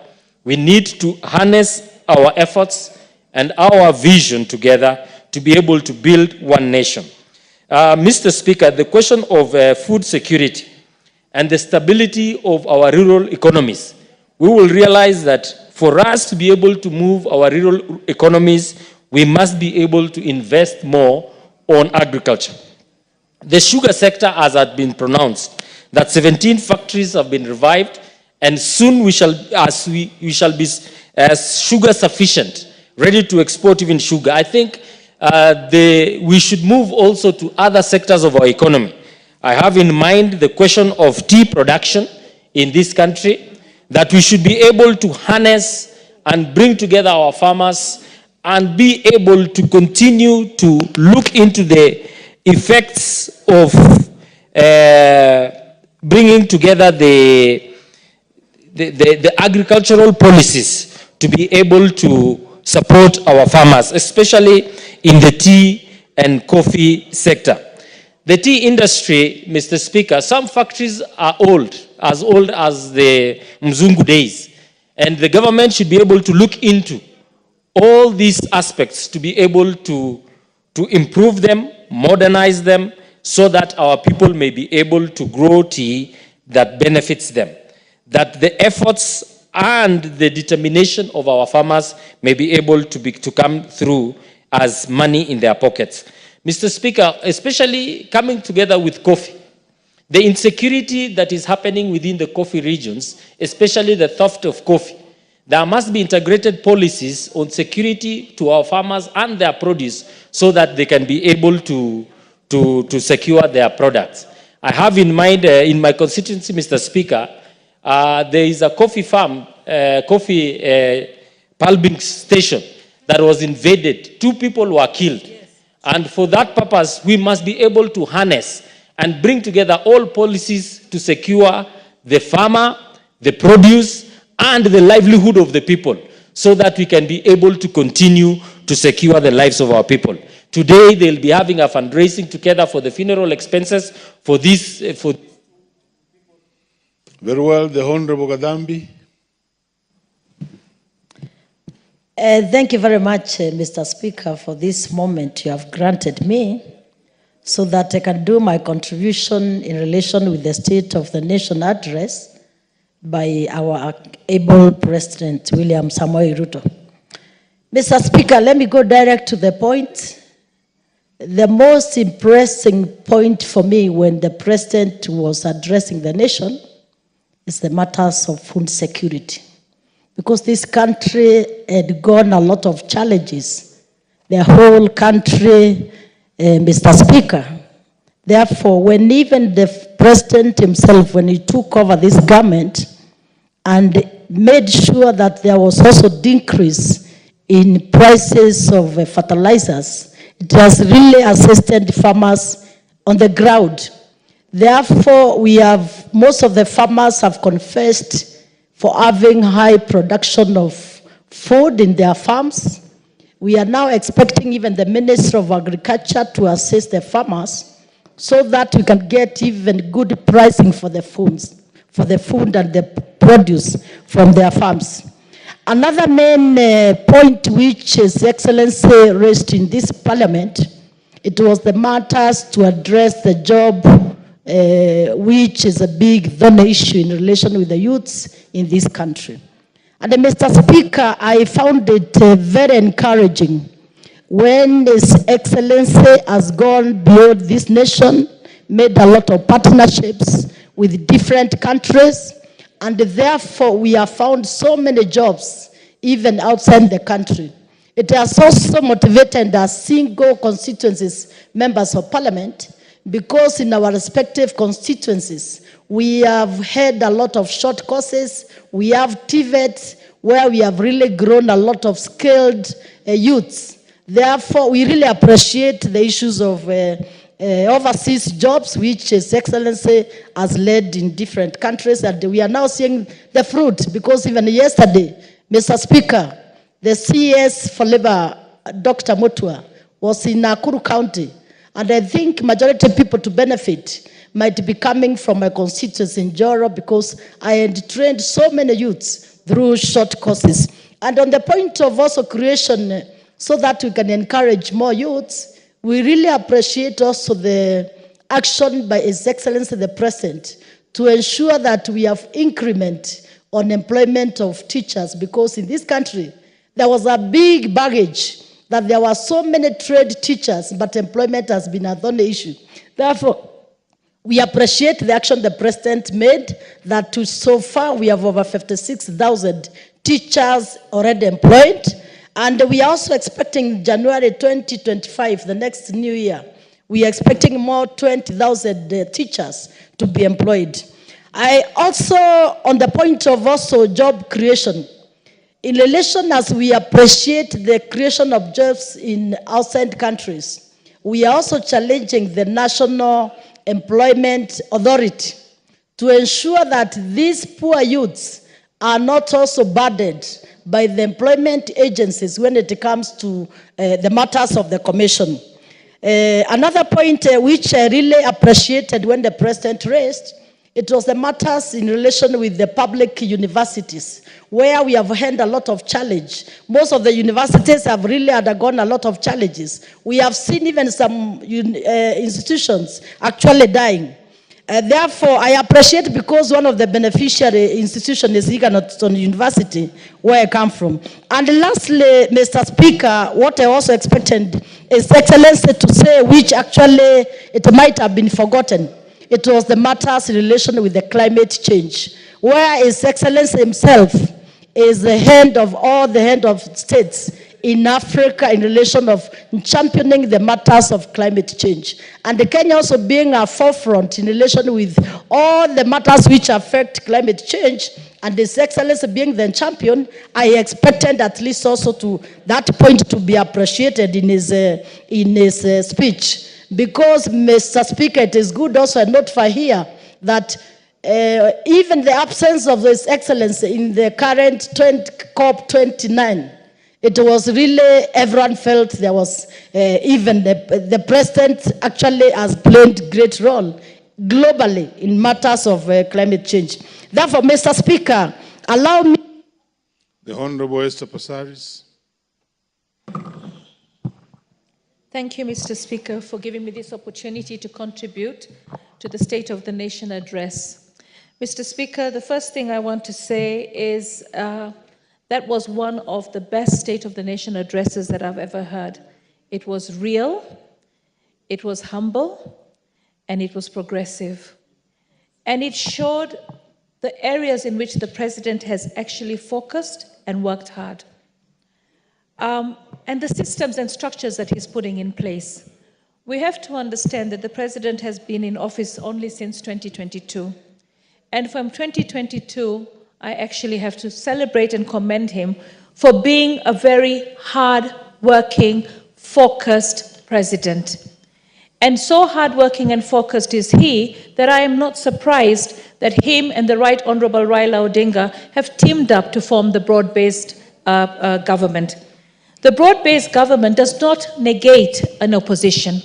we need to harness our efforts and our vision together to be able to build one nation. Mr. Speaker, the question of food security and the stability of our rural economies, we will realize that for us to be able to move our rural economies, we must be able to invest more on agriculture. The sugar sector, as had been pronounced, that 17 factories have been revived, And soon we shall be sugar sufficient, ready to export even sugar. I think we should move also to other sectors of our economy. I have in mind the question of tea production in this country, that we should be able to harness and bring together our farmers and be able to continue to look into the effects of bringing together the agricultural policies to be able to support our farmers, especially in the tea and coffee sector. The tea industry, Mr. Speaker, some factories are old as the Mzungu days. And the government should be able to look into all these aspects to be able to improve them, modernize them, so that our people may be able to grow tea that benefits them. That the efforts and the determination of our farmers may be able to come through as money in their pockets. Mr. Speaker, especially coming together with coffee, the insecurity that is happening within the coffee regions, especially the theft of coffee, there must be integrated policies on security to our farmers and their produce so that they can be able to secure their products. I have in mind, in my constituency, Mr. Speaker, there is a coffee farm, coffee pulping station that was invaded. 2 people were killed. Yes. And for that purpose, we must be able to harness and bring together all policies to secure the farmer, the produce, and the livelihood of the people, so that we can be able to continue to secure the lives of our people. Today, they'll be having a fundraising together for the funeral expenses for this. Very well, the Honorable Gadambi. Thank you very much, Mr. Speaker, for this moment you have granted me so that I can do my contribution in relation with the State of the Nation address by our able President, William Samoei Ruto. Mr. Speaker, let me go direct to the point. The most impressing point for me when the President was addressing the nation is the matters of food security. Because this country had gone a lot of challenges. The whole country, Mr. Speaker. Therefore, when even the President himself, when he took over this government and made sure that there was also decrease in prices of fertilizers, it has really assisted farmers on the ground. Therefore, most of the farmers have confessed for having high production of food in their farms. We are now expecting even the Minister of Agriculture to assist the farmers so that we can get even good pricing for the food and the produce from their farms. Another main point which His Excellency raised in this Parliament, it was the matters to address the job which is a big issue in relation with the youths in this country. And Mr. Speaker, I found it very encouraging when His Excellency has gone beyond this nation, made a lot of partnerships with different countries, and therefore we have found so many jobs even outside the country. It has also motivated us single constituencies, members of parliament, because in our respective constituencies, we have had a lot of short courses. We have TVET, where we have really grown a lot of skilled youths. Therefore, we really appreciate the issues of overseas jobs, which His Excellency has led in different countries, and we are now seeing the fruit, because even yesterday, Mr. Speaker, the CS for Labor, Dr. Mutua, was in Nakuru County. And I think majority of people to benefit might be coming from my constituency in Joro, because I had trained so many youths through short courses. And on the point of also creation, so that we can encourage more youths, we really appreciate also the action by His Excellency the President to ensure that we have increment on employment of teachers, because in this country, there was a big baggage that there were so many trade teachers, but employment has been a thorny issue. Therefore, We appreciate the action the president made, that so far we have over 56,000 teachers already employed. And we are also expecting January 2025, the next new year, we are expecting more 20,000 teachers to be employed. I also, on the point of also job creation, in relation as we appreciate the creation of jobs in outside countries, we are also challenging the National Employment Authority to ensure that these poor youths are not also burdened by the employment agencies when it comes to the matters of the commission. Another point which I really appreciated when the president raised, it was the matters in relation with the public universities, where we have had a lot of challenge. Most of the universities have really undergone a lot of challenges. We have seen even some institutions actually dying. Therefore, I appreciate, because one of the beneficiary institutions is Egerton University, where I come from. And lastly, Mr. Speaker, what I also expected is Excellency to say, which actually it might have been forgotten. It was the matters in relation with the climate change, where His Excellency himself is the head of all the head of states in Africa in relation of championing the matters of climate change. And Kenya also being a forefront in relation with all the matters which affect climate change, and His Excellency being the champion, I expected at least also to that point to be appreciated in his speech. Because, Mr. Speaker, it is good also a note for here that even the absence of His Excellency in the current COP29, it was really, everyone felt there was, even the president actually has played great role globally in matters of climate change. Therefore, Mr. Speaker, allow me. The Honorable Esther Passaris. Thank you, Mr. Speaker, for giving me this opportunity to contribute to the State of the Nation address. Mr. Speaker, the first thing I want to say is that was one of the best State of the Nation addresses that I've ever heard. It was real, it was humble, and it was progressive. And it showed the areas in which the President has actually focused and worked hard. And the systems and structures that he's putting in place. We have to understand that the President has been in office only since 2022. And from 2022, I actually have to celebrate and commend him for being a very hard-working, focused president. And so hard-working and focused is he that I am not surprised that him and the Right Honorable Raila Odinga have teamed up to form the broad-based government. The broad-based government does not negate an opposition.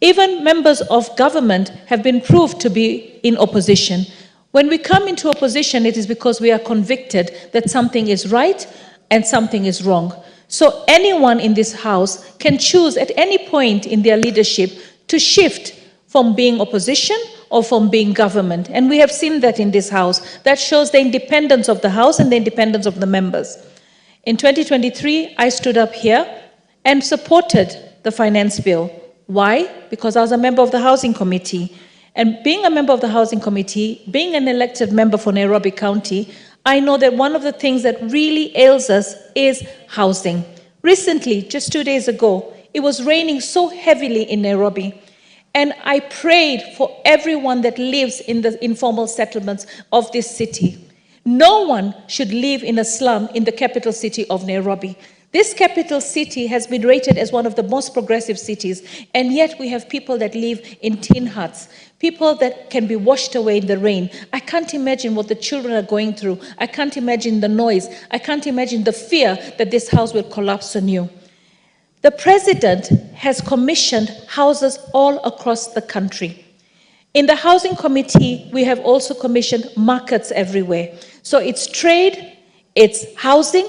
Even members of government have been proved to be in opposition. When we come into opposition, it is because we are convicted that something is right and something is wrong. So anyone in this House can choose at any point in their leadership to shift from being opposition or from being government. And we have seen that in this House. That shows the independence of the House and the independence of the members. In 2023, I stood up here and supported the finance bill. Why? Because I was a member of the Housing Committee. And being a member of the Housing Committee, being an elected member for Nairobi County, I know that one of the things that really ails us is housing. Recently, just 2 days ago, it was raining so heavily in Nairobi. And I prayed for everyone that lives in the informal settlements of this city. No one should live in a slum in the capital city of Nairobi. This capital city has been rated as one of the most progressive cities, and yet we have people that live in tin huts, people that can be washed away in the rain. I can't imagine what the children are going through. I can't imagine the noise. I can't imagine the fear that this house will collapse on you. The President has commissioned houses all across the country. In the Housing Committee, we have also commissioned markets everywhere. So it's trade, it's housing,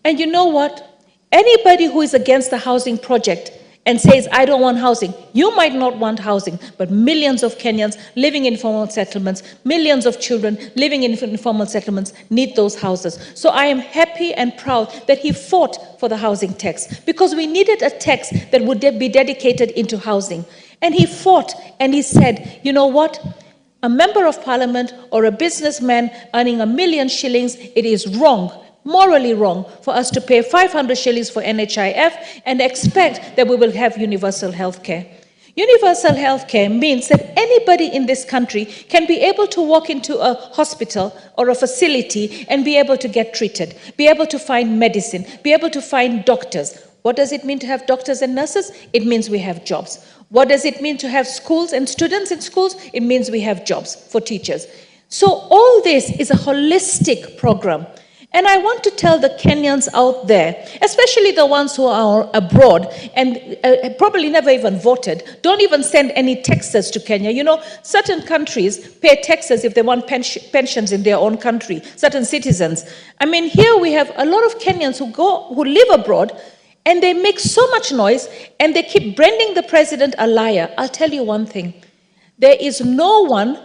and you know what? Anybody who is against the housing project and says, I don't want housing, you might not want housing, but millions of Kenyans living in informal settlements, millions of children living in informal settlements need those houses. So I am happy and proud that he fought for the housing tax, because we needed a tax that would be dedicated into housing. And he fought and he said, you know what? A member of parliament or a businessman earning 1 million shillings, it is wrong, morally wrong, for us to pay 500 shillings for NHIF and expect that we will have universal health care. Universal health care means that anybody in this country can be able to walk into a hospital or a facility and be able to get treated, be able to find medicine, be able to find doctors. What does it mean to have doctors and nurses? It means we have jobs. What does it mean to have schools and students in schools? It means we have jobs for teachers. So all this is a holistic program. And I want to tell the Kenyans out there, especially the ones who are abroad and probably never even voted, don't even send any taxes to Kenya. You know, certain countries pay taxes if they want pensions in their own country, certain citizens. I mean, here we have a lot of Kenyans who live abroad, and they make so much noise, and they keep branding the president a liar. I'll tell you one thing. There is no one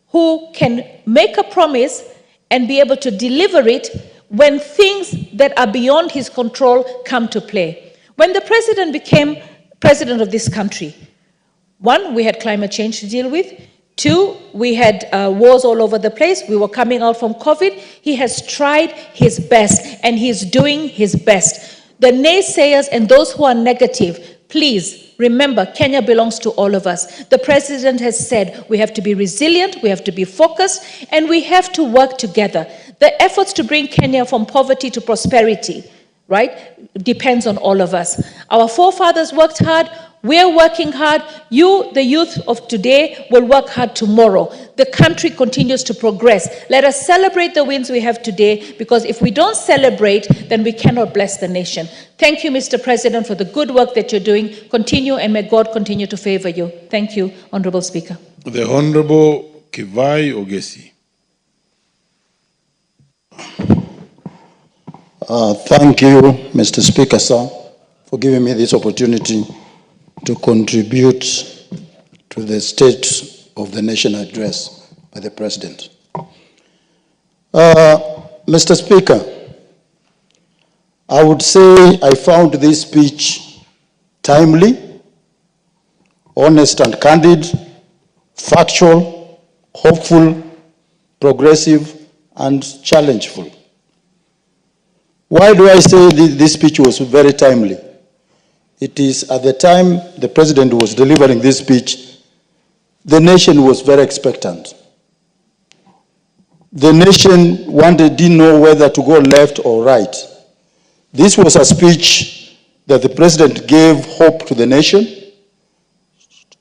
who can make a promise and be able to deliver it when things that are beyond his control come to play. When the president became president of this country, 1, we had climate change to deal with. 2, we had wars all over the place. We were coming out from COVID. He has tried his best, and he's doing his best. The naysayers and those who are negative, please remember, Kenya belongs to all of us. The president has said we have to be resilient, we have to be focused, and we have to work together. The efforts to bring Kenya from poverty to prosperity, right, depends on all of us. Our forefathers worked hard. We're working hard. You, the youth of today, will work hard tomorrow. The country continues to progress. Let us celebrate the wins we have today, because if we don't celebrate, then we cannot bless the nation. Thank you, Mr. President, for the good work that you're doing. Continue, and may God continue to favor you. Thank you, Honorable Speaker. The Honorable Kivai Ogesi. Thank you, Mr. Speaker, sir, for giving me this opportunity to contribute to the State of the Nation address by the President. Mr. Speaker, I would say I found this speech timely, honest and candid, factual, hopeful, progressive, and challengeful. Why do I say this speech was very timely? It is at the time the President was delivering this speech, the nation was very expectant. The nation didn't know whether to go left or right. This was a speech that the President gave hope to the nation,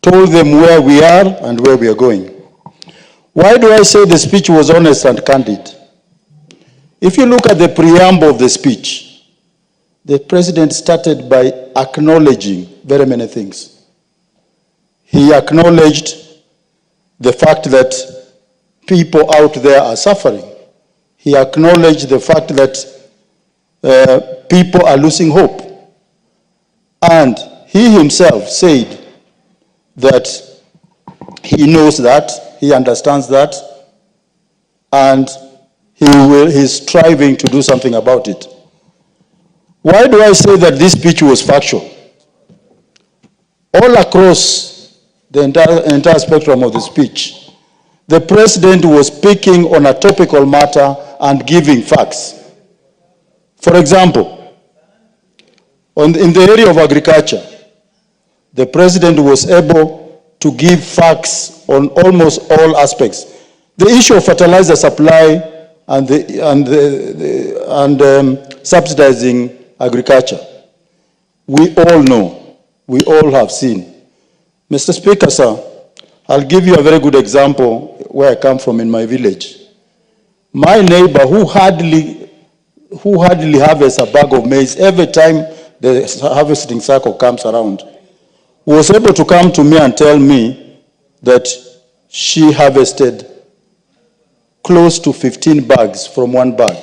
told them where we are and where we are going. Why do I say the speech was honest and candid? If you look at the preamble of the speech, the President started by acknowledging very many things. He acknowledged the fact that people out there are suffering. He acknowledged the fact that people are losing hope. And he himself said that he knows that, he understands that, and he's striving to do something about it. Why do I say that this speech was factual? All across the entire spectrum of the speech, the President was speaking on a topical matter and giving facts. For example, in the area of agriculture, the President was able to give facts on almost all aspects. The issue of fertilizer supply and subsidizing agriculture, we all know, we all have seen. Mr. Speaker, sir, I'll give you a very good example where I come from in my village. My neighbor, who hardly harvests a bag of maize every time the harvesting cycle comes around, was able to come to me and tell me that she harvested close to 15 bags from one bag.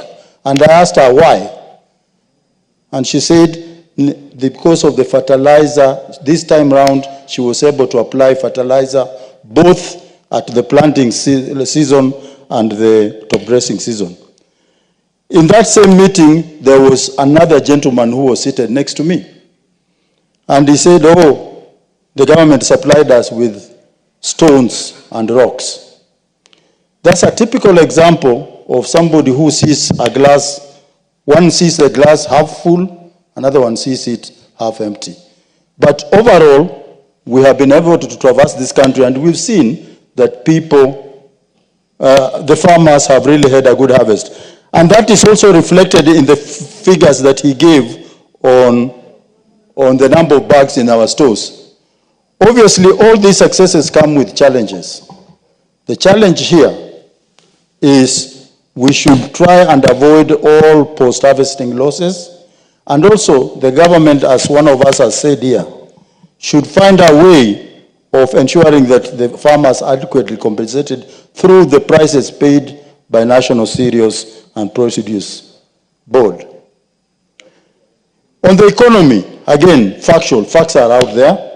And I asked her why. And she said, because of the fertilizer, this time round, she was able to apply fertilizer both at the planting season and the top dressing season. In that same meeting, there was another gentleman who was seated next to me. And he said, oh, the government supplied us with stones and rocks. That's a typical example of somebody who sees a glass, one sees the glass half full, another one sees it half empty. But overall, we have been able to traverse this country, and we've seen that people, the farmers have really had a good harvest. And that is also reflected in the figures that he gave on the number of bags in our stores. Obviously, all these successes come with challenges. The challenge here is we should try and avoid all post-harvesting losses. And also, the government, as one of us has said here, should find a way of ensuring that the farmers are adequately compensated through the prices paid by National Cereals and Produce Board. On the economy, again, facts are out there.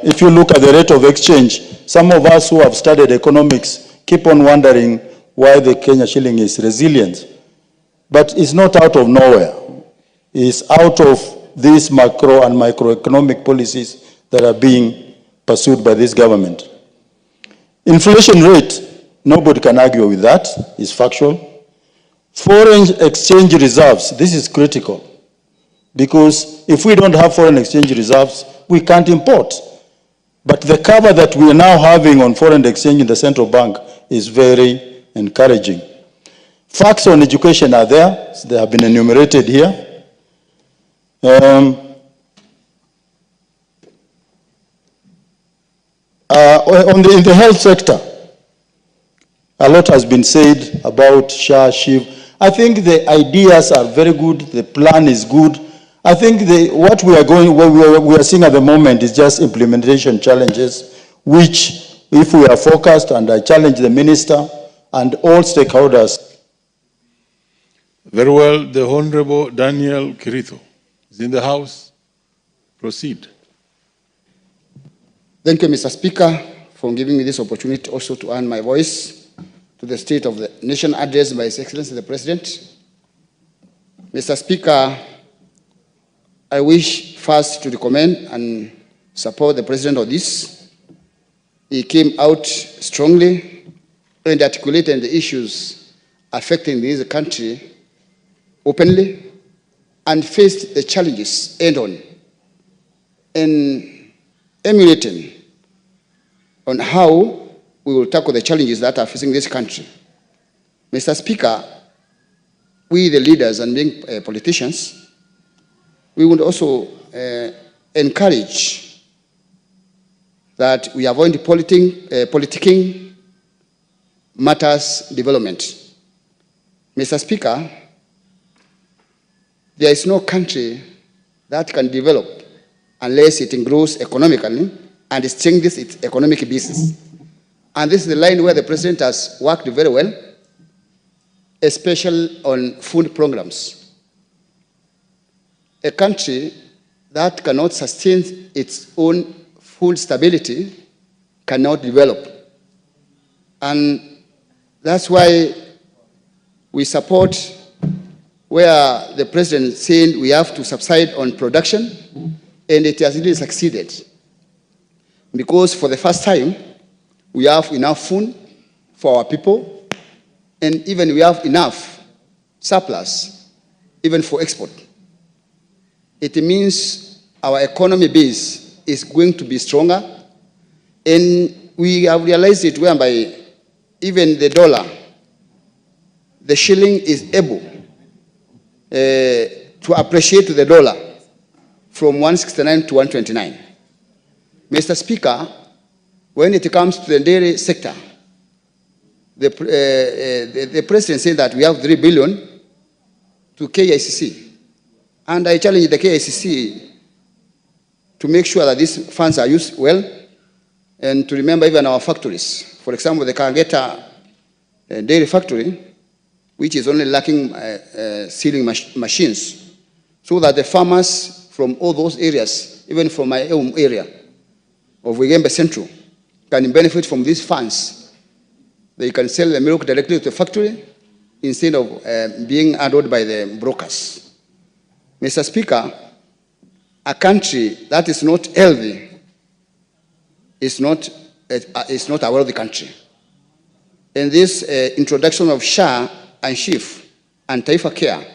If you look at the rate of exchange, some of us who have studied economics keep on wondering why the Kenya shilling is resilient. But it's not out of nowhere. It's out of these macro and microeconomic policies that are being pursued by this government. Inflation rate, nobody can argue with that, it's factual. Foreign exchange reserves, this is critical. Because if we don't have foreign exchange reserves, we can't import. But the cover that we are now having on foreign exchange in the central bank is very encouraging. Facts on education are there. They have been enumerated here. In the health sector, a lot has been said about SHA, SHIV. I think the ideas are very good. The plan is good. I think what we are seeing at the moment is just implementation challenges, which, if we are focused, and I challenge the minister and all stakeholders. Very well, the Honorable Daniel Kirito is in the House. Proceed. Thank you, Mr. Speaker, for giving me this opportunity also to earn my voice to the State of the Nation address by His Excellency the President. Mr. Speaker, I wish first to recommend and support the President of this. He came out strongly and articulated the issues affecting this country openly and faced the challenges head-on in emulating on how we will tackle the challenges that are facing this country. Mr. Speaker, we the leaders and being politicians, we would also encourage that we avoid politicking matters development. Mr. Speaker, there is no country that can develop unless it grows economically and strengthens its economic basis. And this is the line where the President has worked very well, especially on food programs. A country that cannot sustain its own food stability cannot develop. And that's why we support where the President is saying we have to subside on production, and it has really succeeded. Because for the first time, we have enough food for our people, and even we have enough surplus, even for export. It means our economy base is going to be stronger, and we have realized it whereby even the dollar, the shilling is able to appreciate the dollar from 169 to 129. Mr. Speaker, when it comes to the dairy sector, the President said that we have 3 billion to KICC. And I challenge the KICC to make sure that these funds are used well and to remember even our factories. For example, the Kangeta dairy factory, which is only lacking sealing machines, so that the farmers from all those areas, even from my own area of Wigembe Central, can benefit from these funds. They can sell the milk directly to the factory instead of being handled by the brokers. Mr. Speaker, a country that is not healthy is not a wealthy country. In this introduction of SHA and SHIF and Taifa Care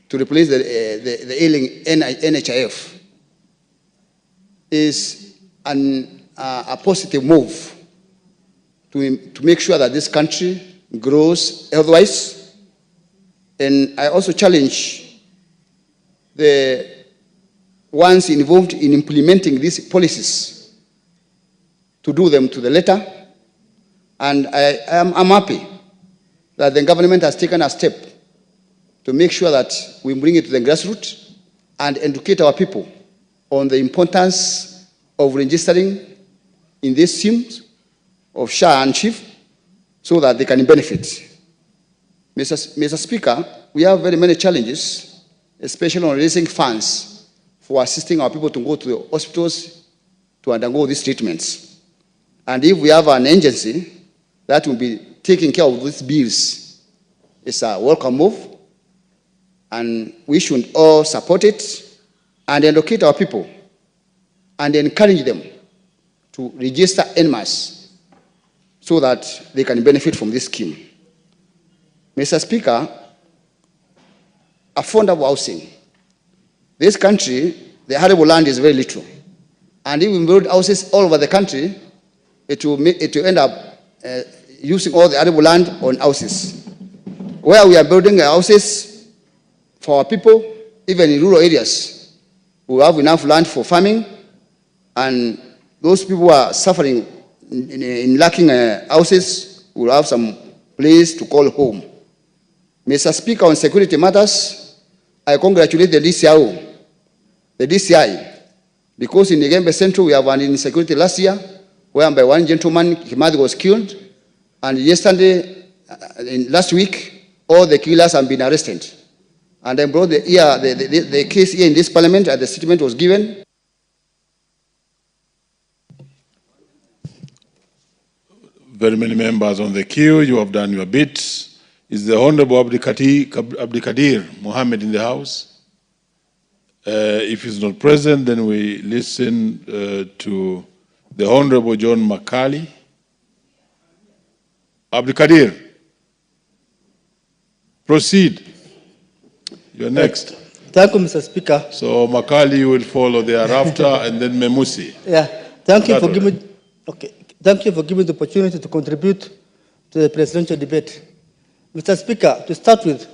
to replace the ailing NHIF is a positive move to make sure that this country grows health-wise. And I also challenge the ones involved in implementing these policies to do them to the letter. And I'm happy that the government has taken a step to make sure that we bring it to the grassroots and educate our people on the importance of registering in these schemes of SHA and SHIF so that they can benefit. Mr. Speaker, we have very many challenges, especially on raising funds for assisting our people to go to the hospitals to undergo these treatments. And if we have an agency that will be taking care of these bills, it's a welcome move, and we should all support it and educate our people and encourage them to register en masse so that they can benefit from this scheme. Mr. Speaker, affordable housing. This country, the arable land is very little. And if we build houses all over the country, it will end up using all the arable land on houses. Where we are building houses for our people, even in rural areas, we have enough land for farming, and those people who are suffering in lacking houses will have some place to call home. Mr. Speaker, on security matters, I congratulate the DCI, because in Igembe Central we have an insecurity last year, whereby one gentleman, Kimathi, was killed, and yesterday, last week, all the killers have been arrested. And I brought the case here in this parliament, and the statement was given. Very many members on the queue. You have done your bit. Is the Honorable Abdikadir Mohammed in the House? If he's not present, then we listen to the Honorable John Makali. Abdikadir, proceed. You're next. Thank you, Mr. Speaker. So Makali will follow thereafter, and then Memusi. Yeah, thank you for giving. Okay. Thank you for giving the opportunity to contribute to the presidential debate. Mr. Speaker, to start with,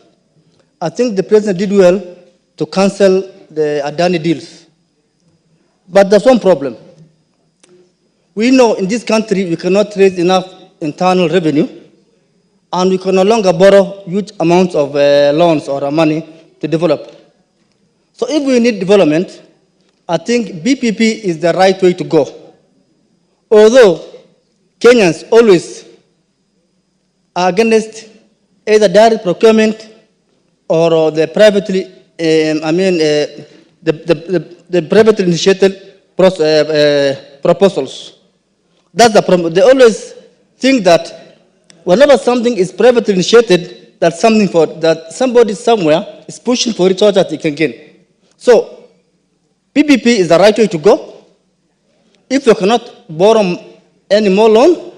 I think the president did well to cancel the Adani deals. But there's one problem. We know in this country we cannot raise enough internal revenue, and we can no longer borrow huge amounts of loans or money to develop. So if we need development, I think BPP is the right way to go. Although Kenyans always are against either direct procurement or the privately, the privately initiated proposals. That's the problem. They always think that whenever something is privately initiated, that's something for that somebody somewhere is pushing for it so that they can gain. So PPP is the right way to go. If you cannot borrow any more loan,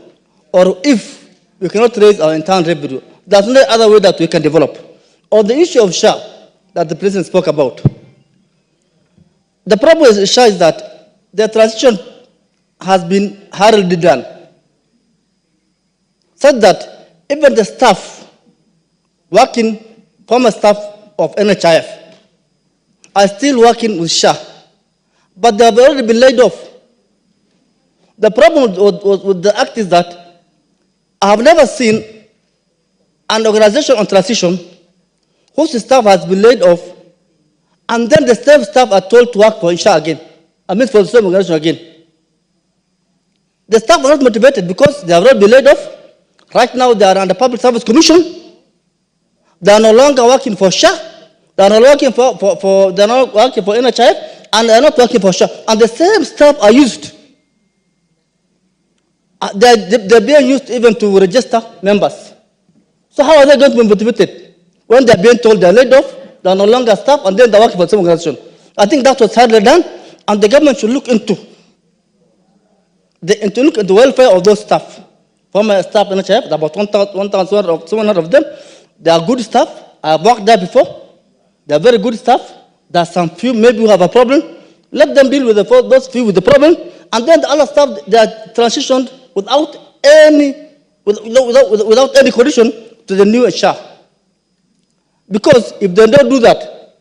or if we cannot raise our internal revenue, there's no other way that we can develop. On the issue of SHA that the president spoke about, the problem with SHA is that the transition has been hurriedly done, such that even the staff working, former staff of NHIF, are still working with SHA, but they have already been laid off. The problem with the act is that I have never seen an organization on transition whose staff has been laid off, and then the same staff are told to work for SHA again. I mean for the same organization again. The staff are not motivated because they have already been laid off. Right now they are under Public Service Commission. They are no longer working for SHA. They are not working they are not working for NHIF, and they are not working for SHA. And the same staff are used. They're being used even to register members. So how are they going to be motivated when they're being told they're laid off, they're no longer staff, and then they're working for the same organization? I think that was hardly done, and the government should look into the welfare of those staff. Former staff in NHIF, about 1,700 of them. They are good staff. I have worked there before. They are very good staff. There are some few maybe who have a problem. Let them deal with those few with the problem, and then the other staff, they are transitioned without any condition to the new HR. Because if they don't do that,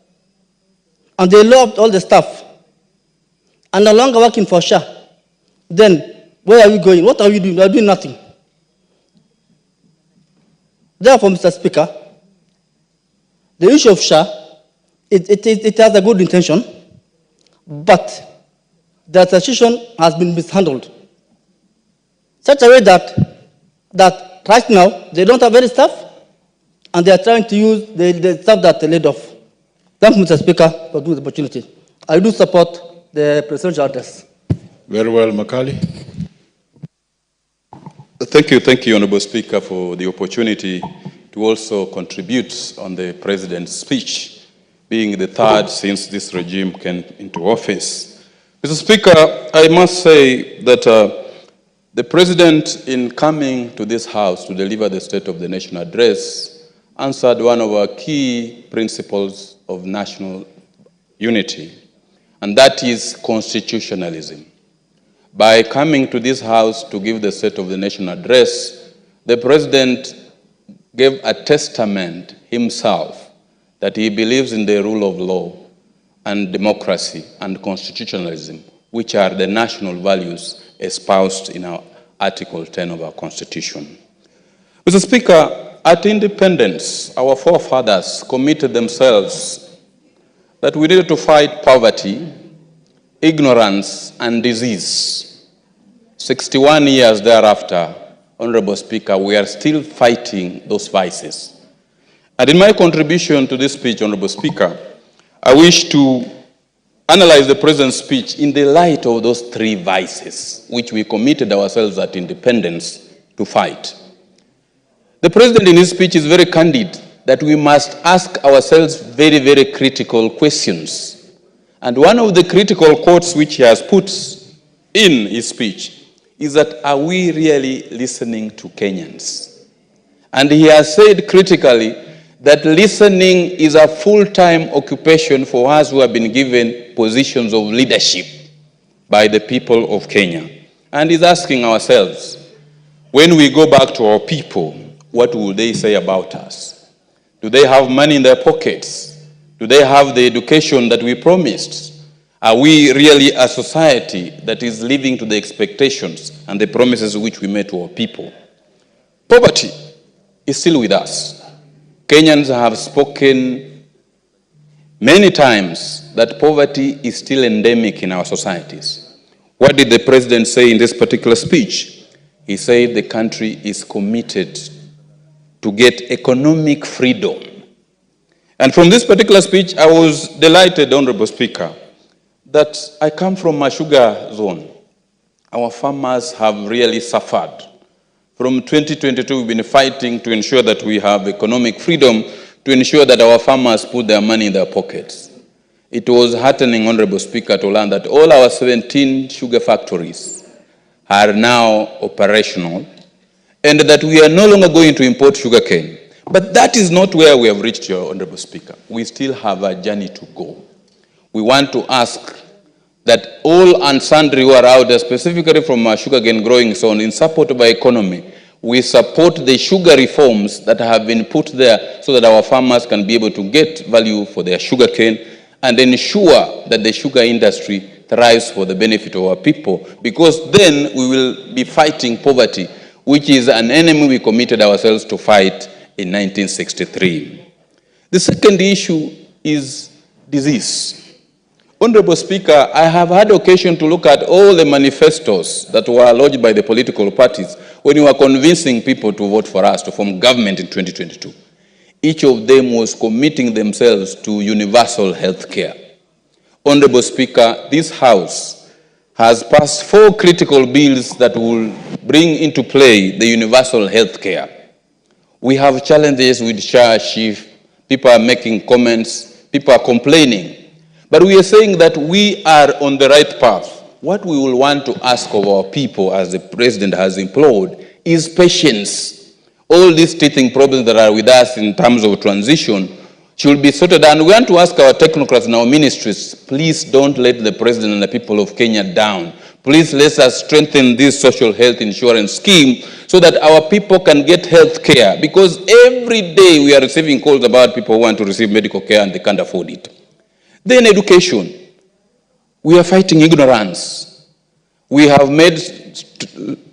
and they love all the staff, and no longer working for SHA, then where are we going? What are we doing? We are doing nothing. Therefore, Mr. Speaker, the issue of SHA, it has a good intention, but the transition has been mishandled. Such a way that right now, they don't have any staff, and they are trying to use the staff that they laid off. Thank you, Mr. Speaker, for giving the opportunity. I do support the presidential address. Very well, Makali. Thank you, Honorable Speaker, for the opportunity to also contribute on the President's speech, being the third since this regime came into office. Mr. Speaker, I must say that the President, in coming to this House to deliver the State of the Nation address, answered one of our key principles of national unity, and that is constitutionalism. By coming to this House to give the State of the Nation address, the President gave a testament himself that he believes in the rule of law and democracy and constitutionalism, which are the national values espoused in our Article 10 of our Constitution. Mr. Speaker, at independence, our forefathers committed themselves that we needed to fight poverty, ignorance, and disease. 61 years thereafter, Honorable Speaker, we are still fighting those vices. And in my contribution to this speech, Honorable Speaker, I wish to analyze the President's speech in the light of those three vices, which we committed ourselves at independence to fight. The President in his speech is very candid that we must ask ourselves very, very critical questions. And one of the critical quotes which he has put in his speech is that, are we really listening to Kenyans? And he has said critically that listening is a full-time occupation for us who have been given positions of leadership by the people of Kenya. And he's asking ourselves, when we go back to our people, what will they say about us? Do they have money in their pockets? Do they have the education that we promised? Are we really a society that is living to the expectations and the promises which we made to our people? Poverty is still with us. Kenyans have spoken many times that poverty is still endemic in our societies. What did the President say in this particular speech? He said the country is committed to get economic freedom. And from this particular speech, I was delighted, Honorable Speaker, that I come from a sugar zone. Our farmers have really suffered. From 2022, we've been fighting to ensure that we have economic freedom, to ensure that our farmers put their money in their pockets. It was heartening, Honorable Speaker, to learn that all our 17 sugar factories are now operational, and that we are no longer going to import sugarcane. But that is not where we have reached, your Honorable Speaker. We still have a journey to go. We want to ask that all and sundry who are out there, specifically from our sugarcane growing zone, in support of our economy, we support the sugar reforms that have been put there so that our farmers can be able to get value for their sugarcane and ensure that the sugar industry thrives for the benefit of our people, because then we will be fighting poverty, which is an enemy we committed ourselves to fight in 1963. The second issue is disease. Honorable Speaker, I have had occasion to look at all the manifestos that were lodged by the political parties when we were convincing people to vote for us to form government in 2022. Each of them was committing themselves to universal health care. Honorable Speaker, this House has passed 4 critical bills that will bring into play the universal health care. We have challenges with SHA chief. People are making comments. People are complaining. But we are saying that we are on the right path. What we will want to ask of our people, as the president has implored, is patience. All these teething problems that are with us in terms of transition should be sorted. And we want to ask our technocrats in our ministries, please don't let the president and the people of Kenya down. Please let us strengthen this social health insurance scheme so that our people can get health care. Because every day we are receiving calls about people who want to receive medical care and they can't afford it. Then education. We are fighting ignorance. We have made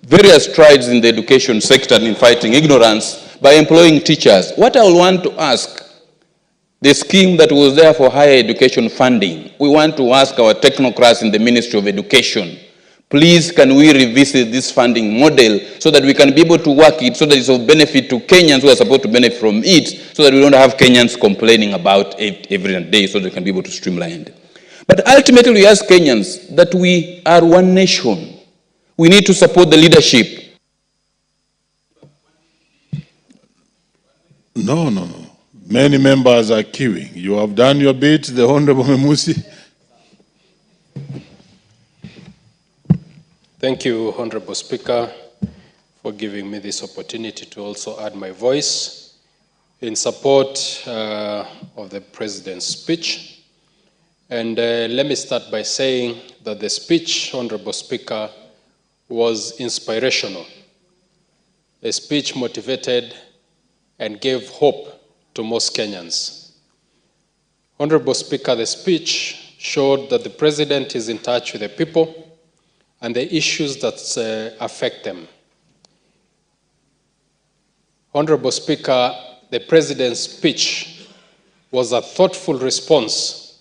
various strides in the education sector in fighting ignorance by employing teachers. What I want to ask, the scheme that was there for higher education funding, we want to ask our technocrats in the Ministry of Education, please can we revisit this funding model so that we can be able to work it so that it's of benefit to Kenyans who are supposed to benefit from it, so that we don't have Kenyans complaining about it every day, so they can be able to streamline it. But ultimately we ask Kenyans that we are one nation. We need to support the leadership. No. Many members are queuing. You have done your bit, the Honorable Memusi. Thank you, Honorable Speaker, for giving me this opportunity to also add my voice in support of the President's speech. And let me start by saying that the speech, Honorable Speaker, was inspirational. A speech motivated and gave hope to most Kenyans. Honorable Speaker, the speech showed that the President is in touch with the people and the issues that affect them. Honorable Speaker, the President's speech was a thoughtful response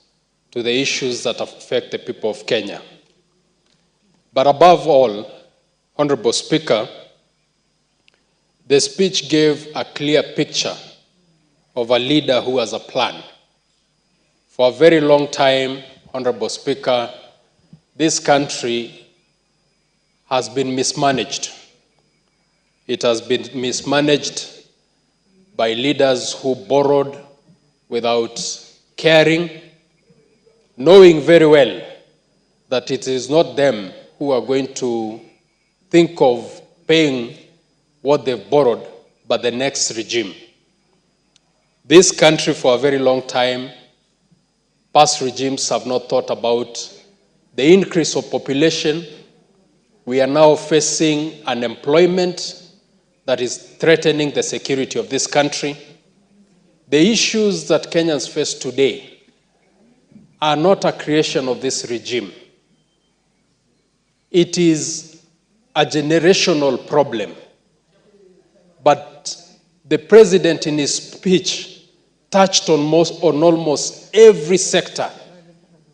to the issues that affect the people of Kenya. But above all, Honorable Speaker, the speech gave a clear picture of a leader who has a plan. For a very long time, Honorable Speaker, this country has been mismanaged. It has been mismanaged by leaders who borrowed without caring, knowing very well that it is not them who are going to think of paying what they've borrowed, but the next regime. This country, for a very long time, past regimes have not thought about the increase of population. We are now facing unemployment that is threatening the security of this country. The issues that Kenyans face today are not a creation of this regime. It is a generational problem. But the President in his speech touched on almost every sector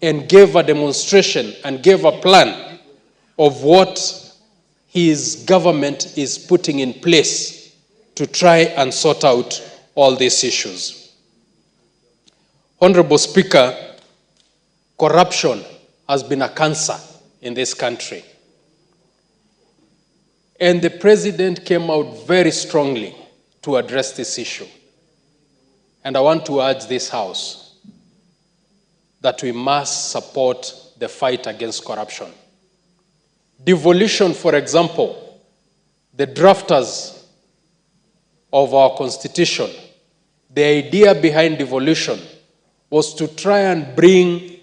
and gave a demonstration and gave a plan of what his government is putting in place to try and sort out all these issues. Honorable Speaker, corruption has been a cancer in this country. And the President came out very strongly to address this issue. And I want to urge this House that we must support the fight against corruption. Devolution, for example, the drafters of our Constitution, the idea behind devolution was to try and bring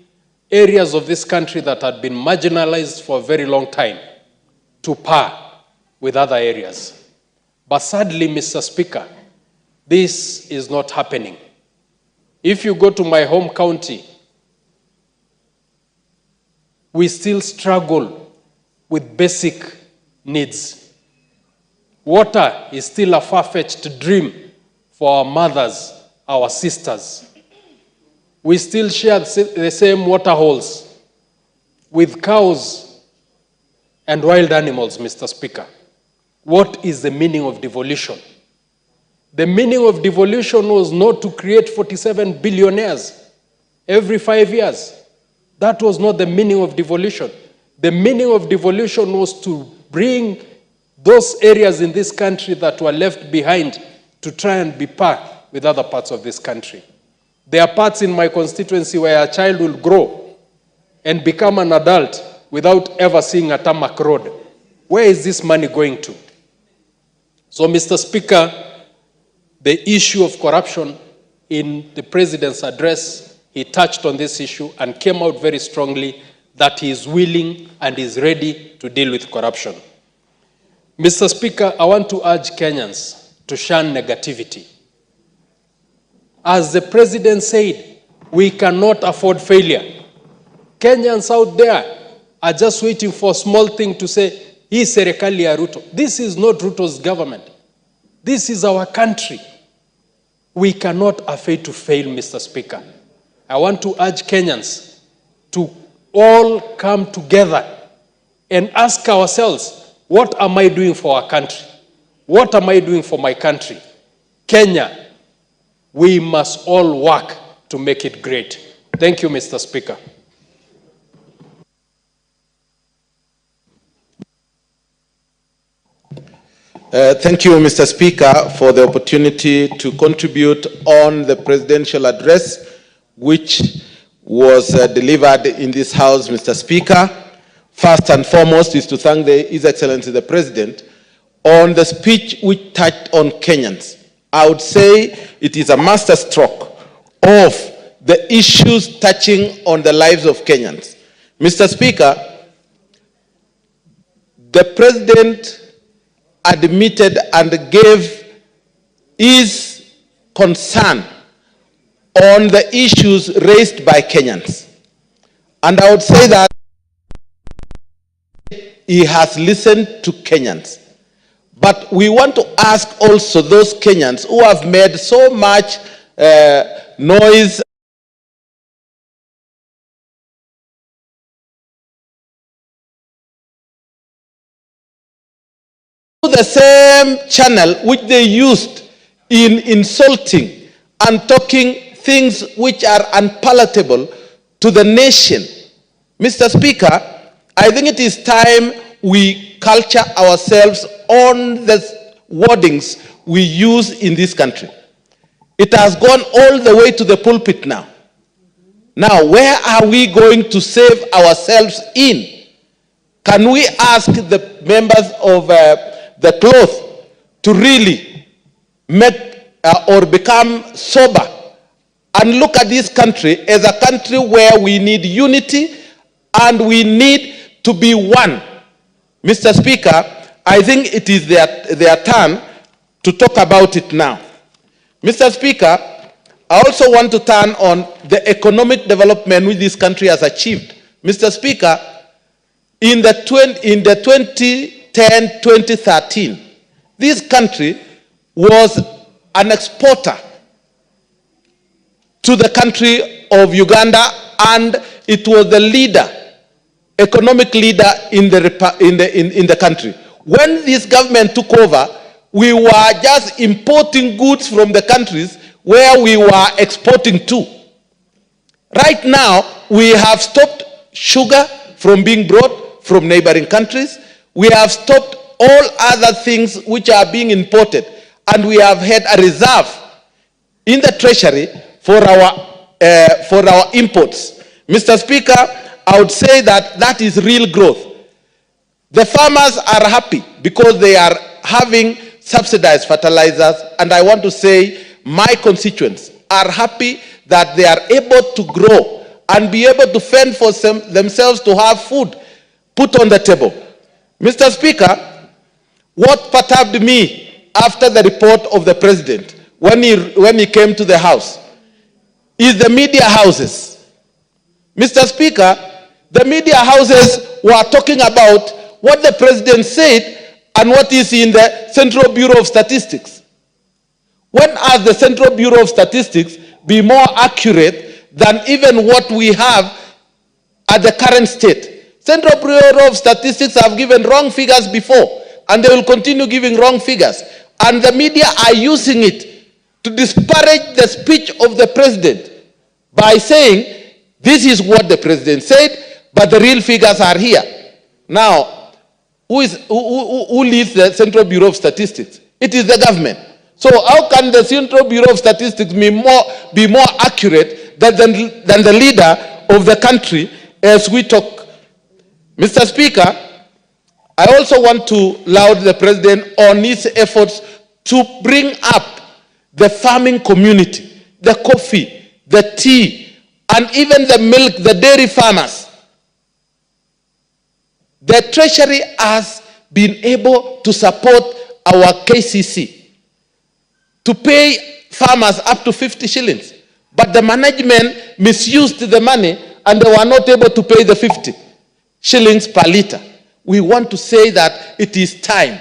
areas of this country that had been marginalized for a very long time to par with other areas. But sadly, Mr. Speaker, this is not happening. If you go to my home county, we still struggle with basic needs. Water is still a far-fetched dream for our mothers, our sisters. We still share the same water holes with cows and wild animals, Mr. Speaker. What is the meaning of devolution? The meaning of devolution was not to create 47 billionaires every 5 years. That was not the meaning of devolution. The meaning of devolution was to bring those areas in this country that were left behind to try and be par with other parts of this country. There are parts in my constituency where a child will grow and become an adult without ever seeing a tarmac road. Where is this money going to? So, Mr. Speaker, the issue of corruption in the President's address, he touched on this issue and came out very strongly that he is willing and is ready to deal with corruption. Mr. Speaker, I want to urge Kenyans to shun negativity. As the President said, we cannot afford failure. Kenyans out there are just waiting for a small thing to say, hii serikali ya Ruto. This is not Ruto's government. This is our country. We cannot afford to fail, Mr. Speaker. I want to urge Kenyans to all come together and ask ourselves, what am I doing for our country? What am I doing for my country? Kenya, we must all work to make it great. Thank you, Mr. Speaker. Thank you, Mr. Speaker, for the opportunity to contribute on the presidential address, which was delivered in this House, Mr. Speaker. First and foremost is to thank His Excellency the President on the speech which touched on Kenyans. I would say it is a masterstroke of the issues touching on the lives of Kenyans. Mr. Speaker, the President admitted and gave his concern on the issues raised by Kenyans. And I would say that he has listened to Kenyans. But we want to ask also those Kenyans who have made so much noise the same channel which they used in insulting and talking things which are unpalatable to the nation. Mr. Speaker, I think it is time we culture ourselves on the wordings we use in this country. It has gone all the way to the pulpit now. Now, where are we going to save ourselves in? Can we ask the members of the cloth to really make or become sober and look at this country as a country where we need unity and we need to be one? Mr. Speaker, I think it is their turn to talk about it now. Mr. Speaker, I also want to turn on the economic development which this country has achieved. Mr. Speaker, in the 2010-2013, this country was an exporter to the country of Uganda, and it was the leader, economic leader in the country. When this government took over, we were just importing goods from the countries where we were exporting to. Right now, we have stopped sugar from being brought from neighboring countries. We have stopped all other things which are being imported, and we have had a reserve in the treasury for our imports. Mr. Speaker, I would say that that is real growth. The farmers are happy because they are having subsidized fertilizers, and I want to say my constituents are happy that they are able to grow and be able to fend for themselves to have food put on the table. Mr. Speaker, what perturbed me after the report of the President when he came to the House is the media houses. Mr. Speaker, the media houses were talking about what the President said and what is in the Central Bureau of Statistics. When has the Central Bureau of Statistics be more accurate than even what we have at the current state? Central Bureau of Statistics have given wrong figures before, and they will continue giving wrong figures. And the media are using it to disparage the speech of the President by saying, this is what the President said, but the real figures are here. Now, who leads the Central Bureau of Statistics? It is the government. So how can the Central Bureau of Statistics be more accurate than the leader of the country as we talk? Mr. Speaker, I also want to laud the President on his efforts to bring up the farming community, the coffee, the tea, and even the milk, the dairy farmers. The Treasury has been able to support our KCC to pay farmers up to 50 shillings. But the management misused the money and they were not able to pay the 50 shillings per liter. We want to say that it is time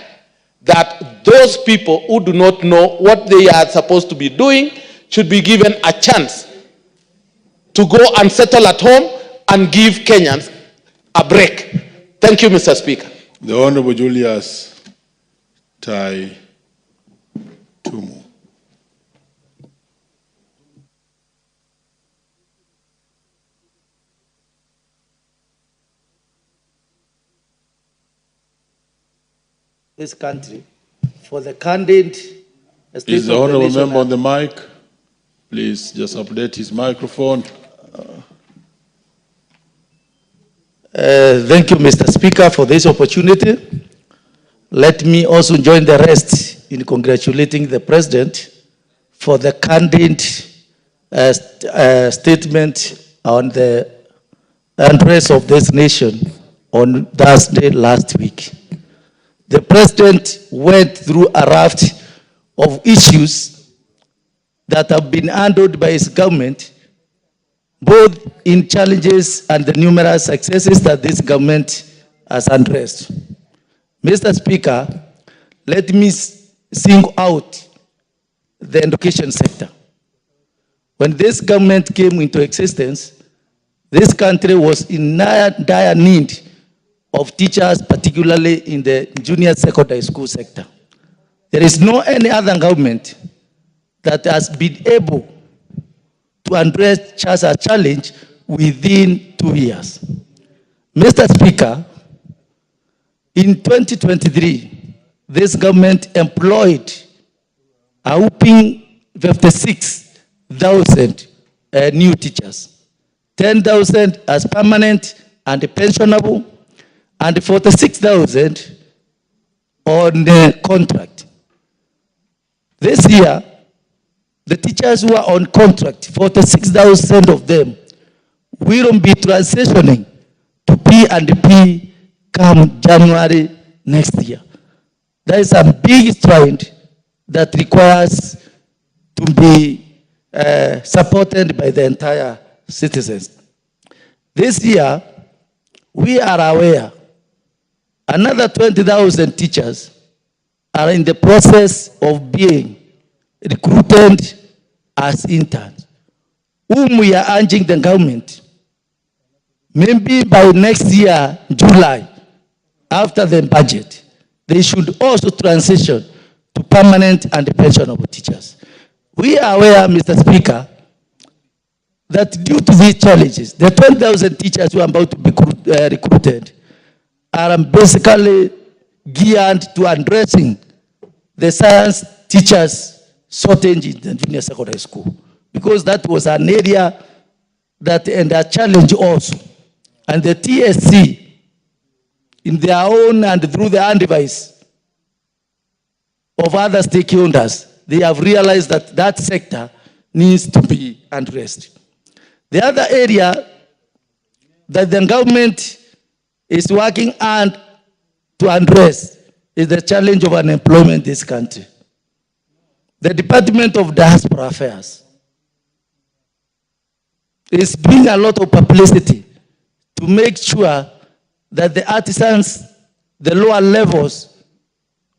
that those people who do not know what they are supposed to be doing should be given a chance to go and settle at home and give Kenyans a break. Thank you, Mr. Speaker. The Honorable Julius Tai Tumu. This country for the candid. Is the honorable member on the mic? Please just update his microphone. Thank you, Mr. Speaker, for this opportunity. Let me also join the rest in congratulating the President for the candid statement on the address of this nation on Thursday last week. The President went through a raft of issues that have been handled by his government, both in challenges and the numerous successes that this government has addressed. Mr. Speaker, let me single out the education sector. When this government came into existence, this country was in dire need of teachers, particularly in the junior secondary school sector. There is no any other government that has been able to address such a challenge within 2 years. Mr. Speaker, in 2023, this government employed a whopping 56,000 new teachers, 10,000 as permanent and pensionable, and 46,000 on the contract. This year, the teachers who are on contract, 46,000 of them will be transitioning to P&P come January next year. That is a big stride that requires to be supported by the entire citizens. This year, we are aware another 20,000 teachers are in the process of being recruited as interns, whom we are urging the government, maybe by next year, July, after the budget, they should also transition to permanent and pensionable teachers. We are aware, Mr. Speaker, that due to these challenges, the 20,000 teachers who are about to be recruited are basically geared to addressing the science teachers shortage in the junior secondary school, because that was an area that and a challenge also. And the TSC, in their own and through the advice of other stakeholders, they have realized that that sector needs to be addressed. The other area that the government is working on to address is the challenge of unemployment in this country. The Department of Diaspora Affairs is doing a lot of publicity to make sure that the artisans, the lower levels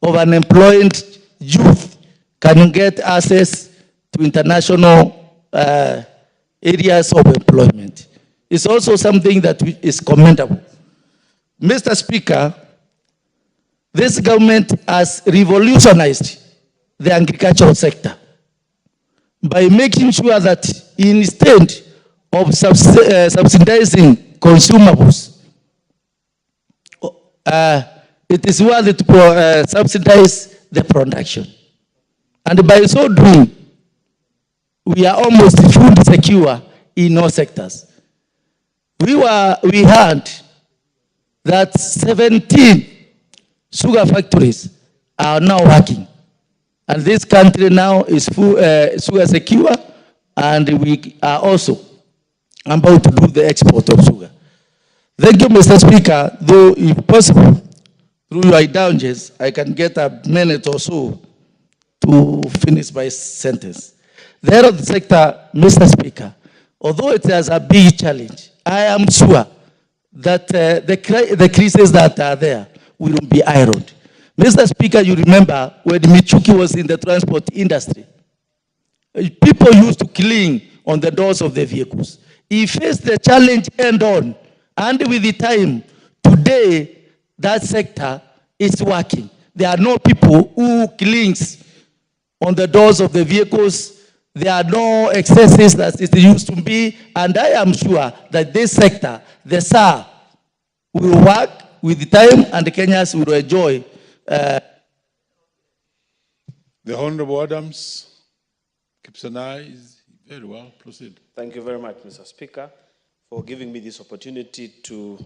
of unemployed youth can get access to international areas of employment. It's also something that is commendable. Mr. Speaker, this government has revolutionized the agricultural sector by making sure that instead of subsidizing consumables, it is worthy to subsidize the production. And by so doing, we are almost food secure in all sectors. We heard that 17 sugar factories are now working. And this country now is sugar secure, and we are also about to do the export of sugar. Thank you, Mr. Speaker. Though, if possible, through your indulgence, I can get a minute or so to finish my sentence. The health sector, Mr. Speaker, although it has a big challenge, I am sure that the crises that are there will be ironed. Mr. Speaker, you remember when Michuki was in the transport industry, people used to cling on the doors of the vehicles. He faced the challenge end on, and with the time, today, that sector is working. There are no people who clings on the doors of the vehicles. There are no excesses that it used to be, and I am sure that this sector, the SAR, will work with the time, and the Kenyans will enjoy. The Honorable Adams keeps an eye. Very well, proceed. Thank you very much, Mr. Speaker, for giving me this opportunity to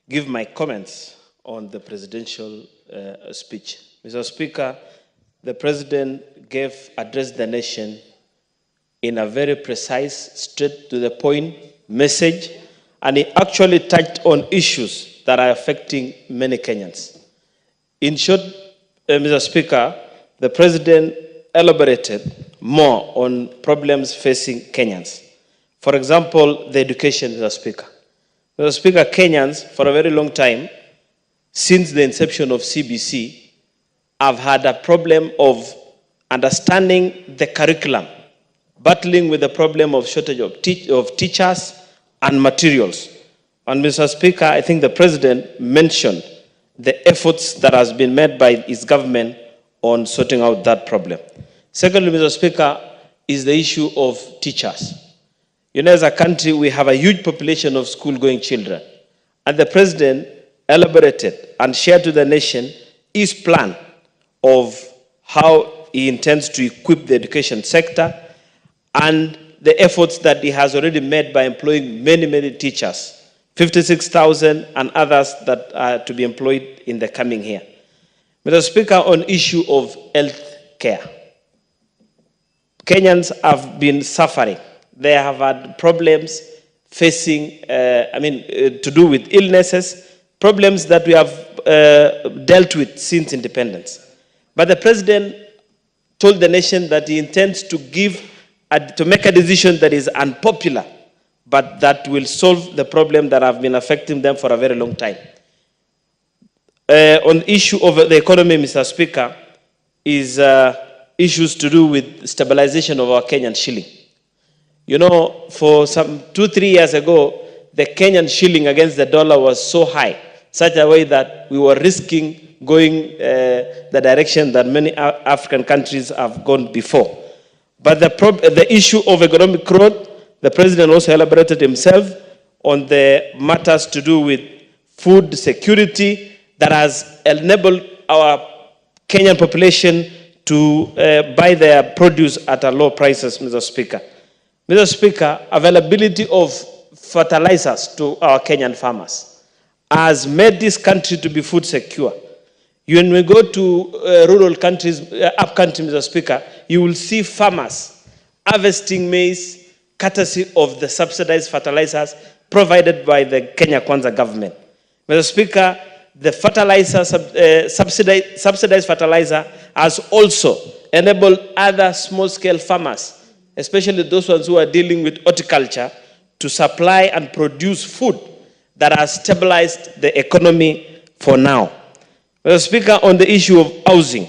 give my comments on the presidential speech. Mr. Speaker, the President addressed the nation in a very precise, straight to the point message, and he actually touched on issues that are affecting many Kenyans. In short, Mr. Speaker, the President elaborated more on problems facing Kenyans. For example, the education, Mr. Speaker. Mr. Speaker, Kenyans, for a very long time, since the inception of CBC, have had a problem of understanding the curriculum, battling with the problem of shortage of teachers and materials. And Mr. Speaker, I think the President mentioned the efforts that has been made by his government on sorting out that problem. Secondly, Mr. Speaker, is the issue of teachers. You know, as a country, we have a huge population of school-going children. And the President elaborated and shared to the nation his plan of how he intends to equip the education sector and the efforts that he has already made by employing many, many teachers, 56,000 and others that are to be employed in the coming year. Mr. Speaker, on issue of health care, Kenyans have been suffering. They have had problems facing, to do with illnesses, problems that we have dealt with since independence. But the President told the nation that he intends to make a decision that is unpopular, but that will solve the problem that have been affecting them for a very long time. On the issue of the economy, Mr. Speaker, is issues to do with stabilization of our Kenyan shilling. You know, for some 2-3 years ago, the Kenyan shilling against the dollar was so high, such a way that we were risking going the direction that many African countries have gone before. But the issue of economic growth, the President also elaborated himself on the matters to do with food security that has enabled our Kenyan population to buy their produce at a low prices, Mr. Speaker. Mr. Speaker, availability of fertilizers to our Kenyan farmers has made this country to be food secure. When we go to rural countries, up country, Mr. Speaker, you will see farmers harvesting maize courtesy of the subsidized fertilizers provided by the Kenya Kwanza government. Mr. Speaker, the fertilizer, subsidized fertilizer has also enabled other small-scale farmers, especially those ones who are dealing with horticulture, to supply and produce food that has stabilized the economy for now. Mr. Speaker, on the issue of housing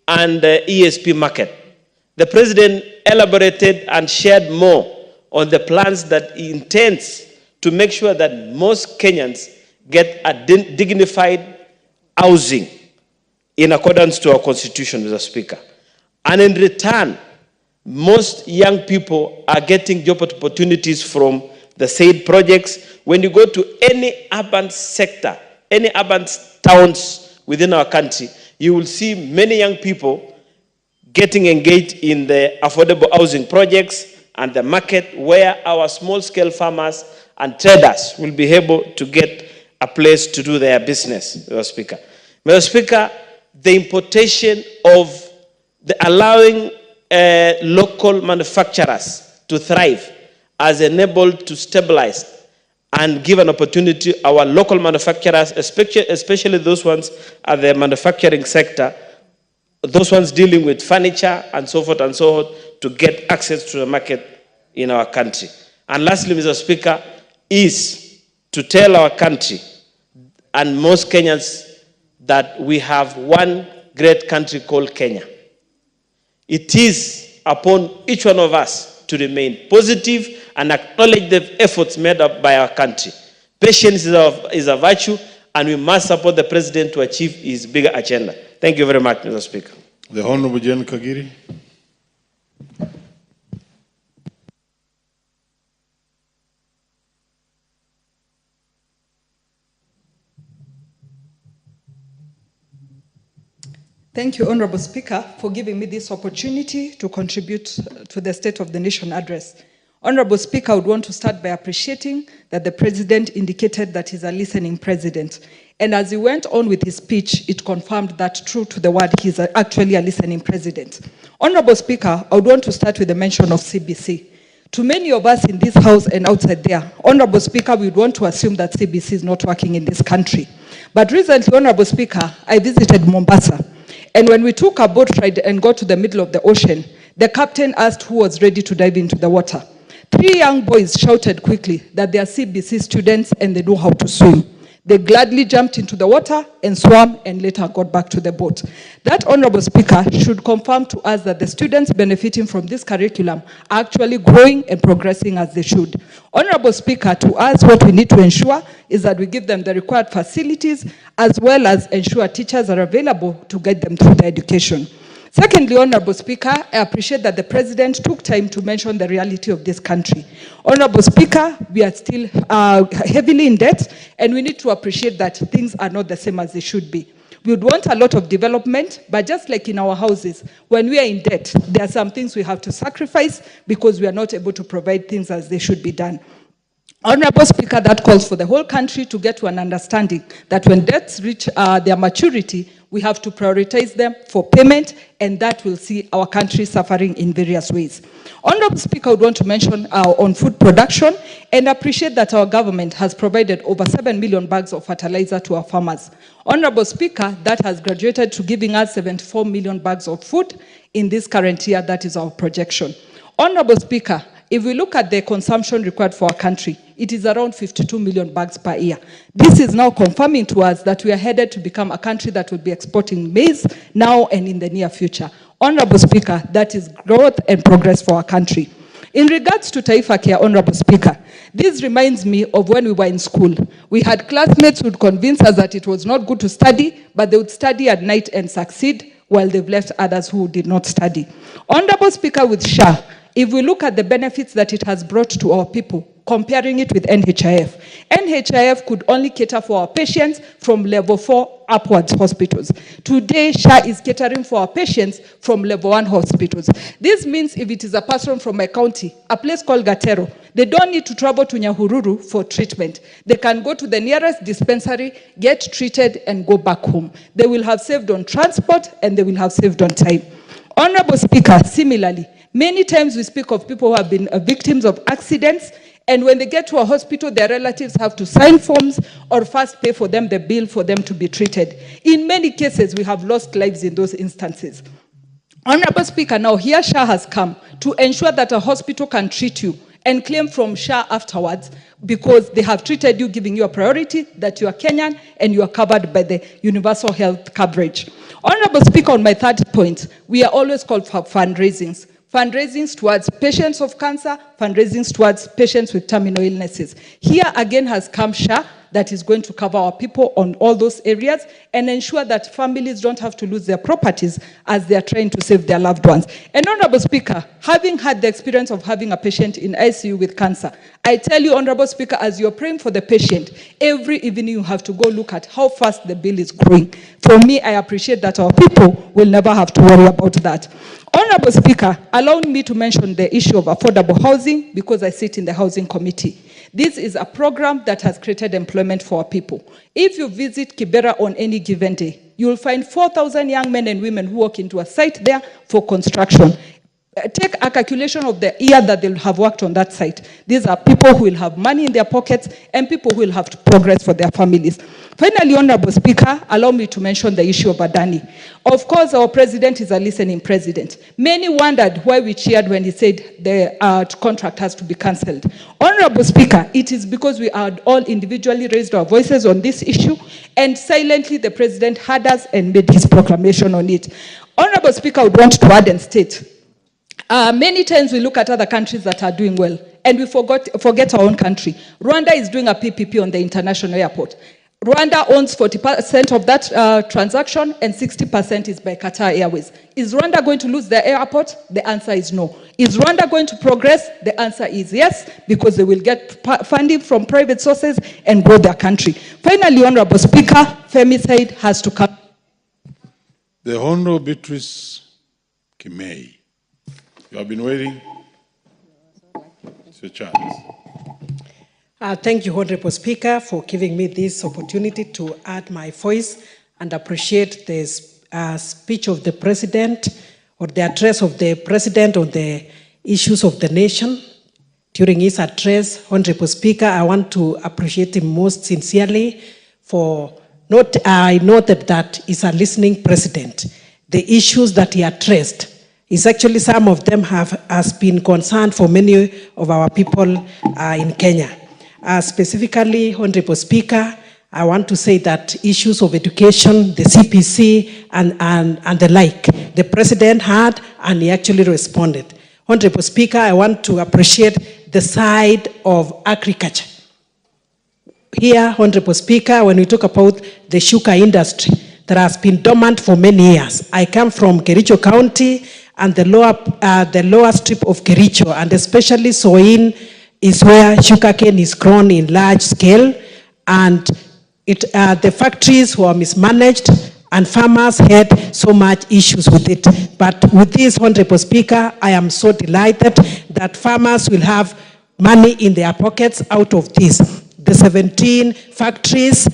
and the ESP market, the President elaborated and shared more on the plans that he intends to make sure that most Kenyans get a dignified housing in accordance to our constitution, Mr. Speaker. And in return, most young people are getting job opportunities from the said projects. When you go to any urban sector, any urban towns within our country, you will see many young people getting engaged in the affordable housing projects and the market where our small-scale farmers and traders will be able to get a place to do their business, Mr. Speaker. Mr. Speaker, the importation of allowing local manufacturers to thrive has enabled to stabilize and give an opportunity to our local manufacturers, especially those ones at the manufacturing sector, those ones dealing with furniture and so forth, to get access to the market in our country. And lastly, Mr. Speaker, is to tell our country and most Kenyans that we have one great country called Kenya. It is upon each one of us to remain positive and acknowledge the efforts made up by our country. Patience is a virtue, and we must support the president to achieve his bigger agenda. Thank you very much, Mr. Speaker. The Honorable Jen Kagiri. Thank you, Honorable Speaker, for giving me this opportunity to contribute to the State of the Nation address. Honorable Speaker, I would want to start by appreciating that the President indicated that he's a listening President. And as he went on with his speech, it confirmed that true to the word, he's actually a listening President. Honorable Speaker, I would want to start with the mention of CBC. To many of us in this House and outside there, Honorable Speaker, we would want to assume that CBC is not working in this country. But recently, Honorable Speaker, I visited Mombasa. And when we took a boat ride and got to the middle of the ocean, the captain asked who was ready to dive into the water. 3 young boys shouted quickly that they are CBC students and they know how to swim. They gladly jumped into the water and swam and later got back to the boat. That, Honorable Speaker, should confirm to us that the students benefiting from this curriculum are actually growing and progressing as they should. Honorable Speaker, to us what we need to ensure is that we give them the required facilities as well as ensure teachers are available to guide them through their education. Secondly, Honorable Speaker, I appreciate that the President took time to mention the reality of this country. Honorable Speaker, we are still heavily in debt, and we need to appreciate that things are not the same as they should be. We would want a lot of development, but just like in our houses, when we are in debt, there are some things we have to sacrifice because we are not able to provide things as they should be done. Honorable Speaker, that calls for the whole country to get to an understanding that when debts reach their maturity, we have to prioritize them for payment, and that will see our country suffering in various ways. Honorable Speaker, I would want to mention on food production and appreciate that our government has provided over 7 million bags of fertilizer to our farmers. Honorable Speaker, that has graduated to giving us 74 million bags of food in this current year. That is our projection. Honorable Speaker, if we look at the consumption required for our country, it is around 52 million bags per year. This is now confirming to us that we are headed to become a country that will be exporting maize now and in the near future. Honorable Speaker, that is growth and progress for our country. In regards to Taifa Care, Honorable Speaker, this reminds me of when we were in school. We had classmates who would convince us that it was not good to study, but they would study at night and succeed, while they've left others who did not study. Honorable Speaker, with SHA, if we look at the benefits that it has brought to our people, comparing it with NHIF, NHIF could only cater for our patients from level 4 upwards hospitals. Today, SHA is catering for our patients from level 1 hospitals. This means if it is a person from my county, a place called Gatero, they don't need to travel to Nyahururu for treatment. They can go to the nearest dispensary, get treated, and go back home. They will have saved on transport, and they will have saved on time. Honorable Speaker, similarly, many times we speak of people who have been victims of accidents, and when they get to a hospital, their relatives have to sign forms or first pay for them the bill for them to be treated. In many cases, we have lost lives in those instances. Honorable Speaker, now here SHA has come to ensure that a hospital can treat you and claim from SHA afterwards because they have treated you, giving you a priority that you are Kenyan and you are covered by the universal health coverage. Honorable Speaker, on my third point, we are always called for fundraisings. Fundraisings towards patients of cancer, fundraising towards patients with terminal illnesses. Here again has come SHA that is going to cover our people on all those areas and ensure that families don't have to lose their properties as they are trying to save their loved ones. And Honorable Speaker, having had the experience of having a patient in ICU with cancer, I tell you, Honorable Speaker, as you're praying for the patient, every evening you have to go look at how fast the bill is growing. For me, I appreciate that our people will never have to worry about that. Honorable Speaker, allow me to mention the issue of affordable housing because I sit in the Housing Committee. This is a program that has created employment for our people. If you visit Kibera on any given day, you will find 4,000 young men and women who walk into a site there for construction. Take a calculation of the year that they'll have worked on that site. These are people who will have money in their pockets and people who will have to progress for their families. Finally, Honorable Speaker, allow me to mention the issue of Adani. Of course, our president is a listening president. Many wondered why we cheered when he said the contract has to be cancelled. Honorable Speaker, it is because we had all individually raised our voices on this issue and silently the president heard us and made his proclamation on it. Honorable Speaker, I would want to add and state, many times we look at other countries that are doing well and we forget our own country. Rwanda is doing a PPP on the international airport. Rwanda owns 40% of that transaction and 60% is by Qatar Airways. Is Rwanda going to lose their airport? The answer is no. Is Rwanda going to progress? The answer is yes, because they will get funding from private sources and grow their country. Finally, Honorable Speaker, femicide has to come. The Honorable Beatrice Kimei. You have been waiting. It's your chance. Thank you, Honorable Speaker, for giving me this opportunity to add my voice and appreciate the speech of the President or the address of the President on the issues of the nation. During his address, Honorable Speaker, I want to appreciate him most sincerely for I noted that he's a listening President. The issues that he addressed is actually some of them has been concerned for many of our people in Kenya. Specifically, Honorable Speaker, I want to say that issues of education, the CPC, and the like, the President had and he actually responded. Honorable Speaker, I want to appreciate the side of agriculture. Here, Honorable Speaker, when we talk about the sugar industry that has been dormant for many years. I come from Kericho County and the lower strip of Kericho, and especially Soin is where sugarcane is grown in large scale, and the factories were mismanaged and farmers had so much issues with it. But with this, Honorable Speaker, I am so delighted that farmers will have money in their pockets out of this. The 17 factories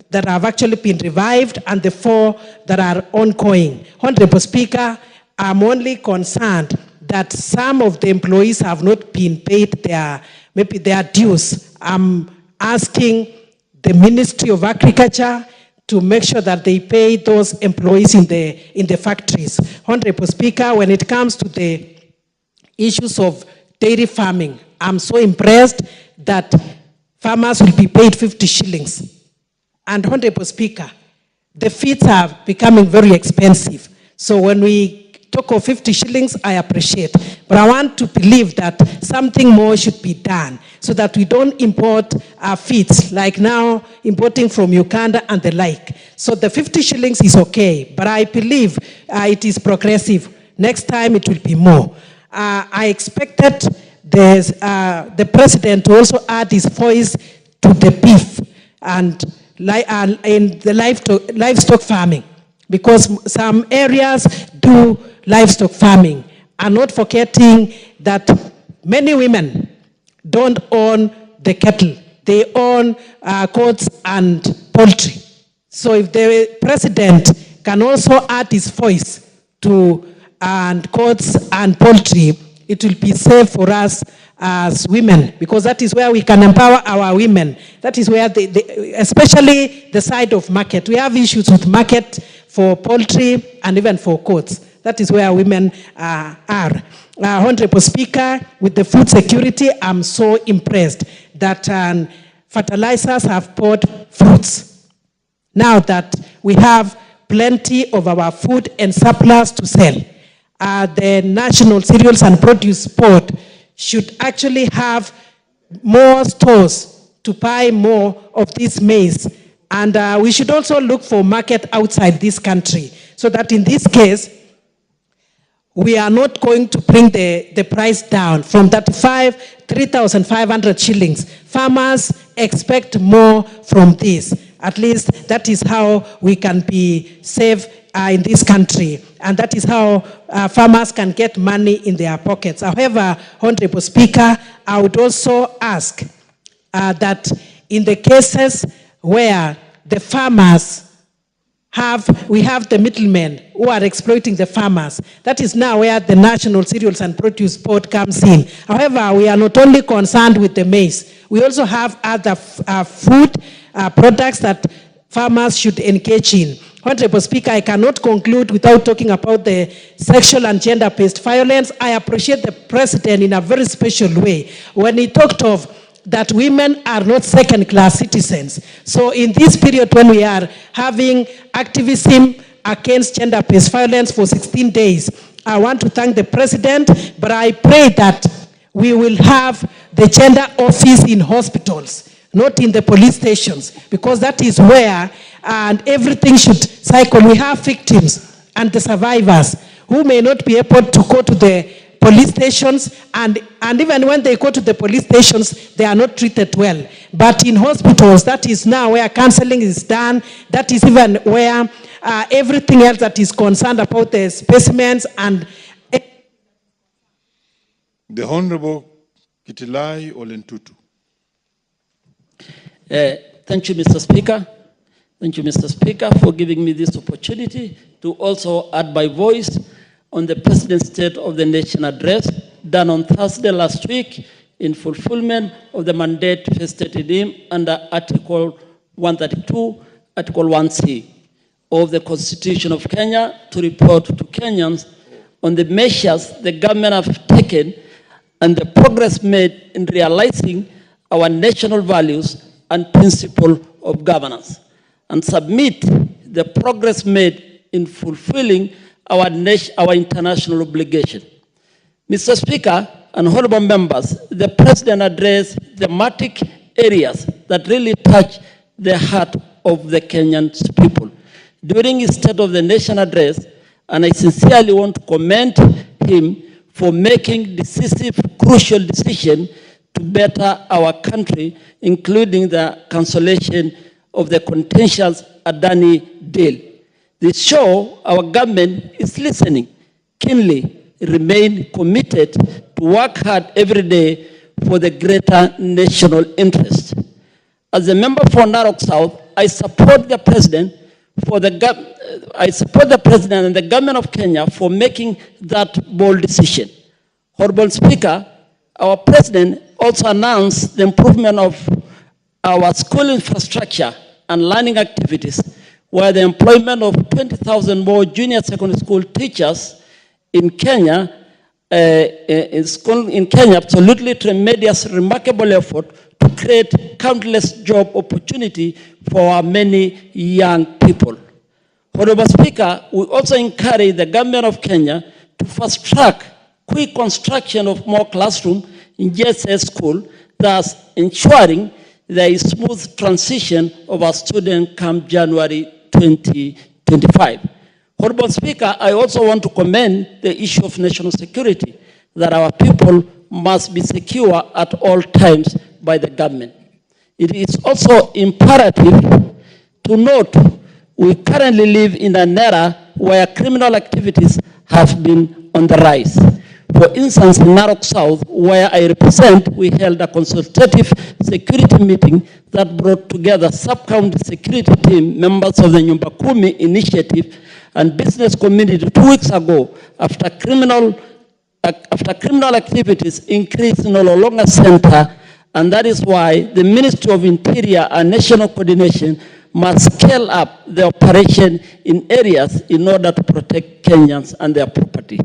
that have actually been revived and the 4 that are ongoing. Honorable Speaker, I'm only concerned that some of the employees have not been paid their dues. I'm asking the Ministry of Agriculture to make sure that they pay those employees in the factories. Honorable Speaker, when it comes to the issues of dairy farming, I'm so impressed that farmers will be paid 50 shillings. And Honorable Speaker, the feeds are becoming very expensive. So when we talk of 50 shillings, I appreciate. But I want to believe that something more should be done so that we don't import feeds, like now importing from Uganda and the like. So the 50 shillings is okay, but I believe it is progressive. Next time it will be more. I expected the President to also add his voice to the beef and in the livestock farming, because some areas do livestock farming, and not forgetting that many women don't own the cattle, they own goats and poultry. So if the President can also add his voice to goats and poultry, it will be safe for us as women, because that is where we can empower our women. That is where, especially the side of market. We have issues with market for poultry and even for goats. That is where women are. Honorable Speaker, with the food security, I'm so impressed that fertilizers have bought fruits. Now that we have plenty of our food and surplus to sell, the National Cereals and Produce Board should actually have more stores to buy more of this maize. And we should also look for market outside this country, so that in this case, we are not going to bring the price down from 3,500 shillings. Farmers expect more from this. At least that is how we can be safe in this country. And that is how farmers can get money in their pockets. However, Honorable Speaker, I would also ask that in the cases where the farmers we have the middlemen who are exploiting the farmers. That is now where the National Cereals and Produce Board comes in. However, we are not only concerned with the maize, we also have other food products that farmers should engage in. Honorable Speaker, I cannot conclude without talking about the sexual and gender-based violence. I appreciate the President in a very special way when he talked of that women are not second-class citizens. So in this period when we are having activism against gender-based violence for 16 days, I want to thank the President, but I pray that we will have the gender office in hospitals, not in the police stations, because that is where and everything should cycle. We have victims and the survivors who may not be able to go to the police stations, and even when they go to the police stations, they are not treated well. But in hospitals, that is now where counseling is done. That is even where everything else that is concerned about the specimens and... The Honorable Kitilai Olentutu. Thank you, Mr. Speaker. Thank you, Mr. Speaker, for giving me this opportunity to also add my voice on the President's State of the Nation address done on Thursday last week in fulfillment of the mandate vested in him under Article 132, Article 1C of the Constitution of Kenya to report to Kenyans on the measures the government have taken and the progress made in realizing our national values and principle of governance, and submit the progress made in fulfilling our international obligation. Mr. Speaker and honorable members, the President addressed thematic areas that really touch the heart of the Kenyan people during his State of the Nation address, and I sincerely want to commend him for making decisive, crucial decisions to better our country, including the cancellation of the contentious Adani deal. This shows our government is listening keenly, remain committed to work hard every day for the greater national interest. As a member for Narok South, I support the President and the government of Kenya for making that bold decision. Honorable Speaker, our President also announced the improvement of our school infrastructure and learning activities, where the employment of 20,000 more junior secondary school teachers in Kenya, absolutely tremendous, remarkable effort to create countless job opportunity for our many young people. Honorable Speaker, we also encourage the government of Kenya to fast track quick construction of more classrooms in JSS school, thus ensuring there is smooth transition of our students come January 2025. Honorable Speaker, I also want to commend the issue of national security, that our people must be secure at all times by the government. It is also imperative to note we currently live in an era where criminal activities have been on the rise. For instance, in Narok South, where I represent, we held a consultative security meeting that brought together sub-county security team, members of the Nyumba Kumi initiative, and business community 2 weeks ago after criminal activities increased in Ololonga Center, and that is why the Ministry of Interior and National Coordination must scale up the operation in areas in order to protect Kenyans and their property.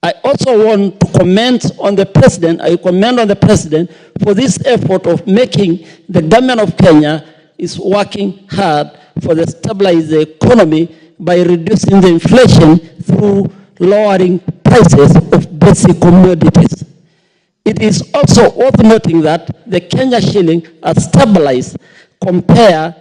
I also want to commend on the President for this effort of making the government of Kenya is working hard for the stabilize the economy by reducing the inflation through lowering prices of basic commodities. It is also worth noting that the Kenya shilling has stabilized compared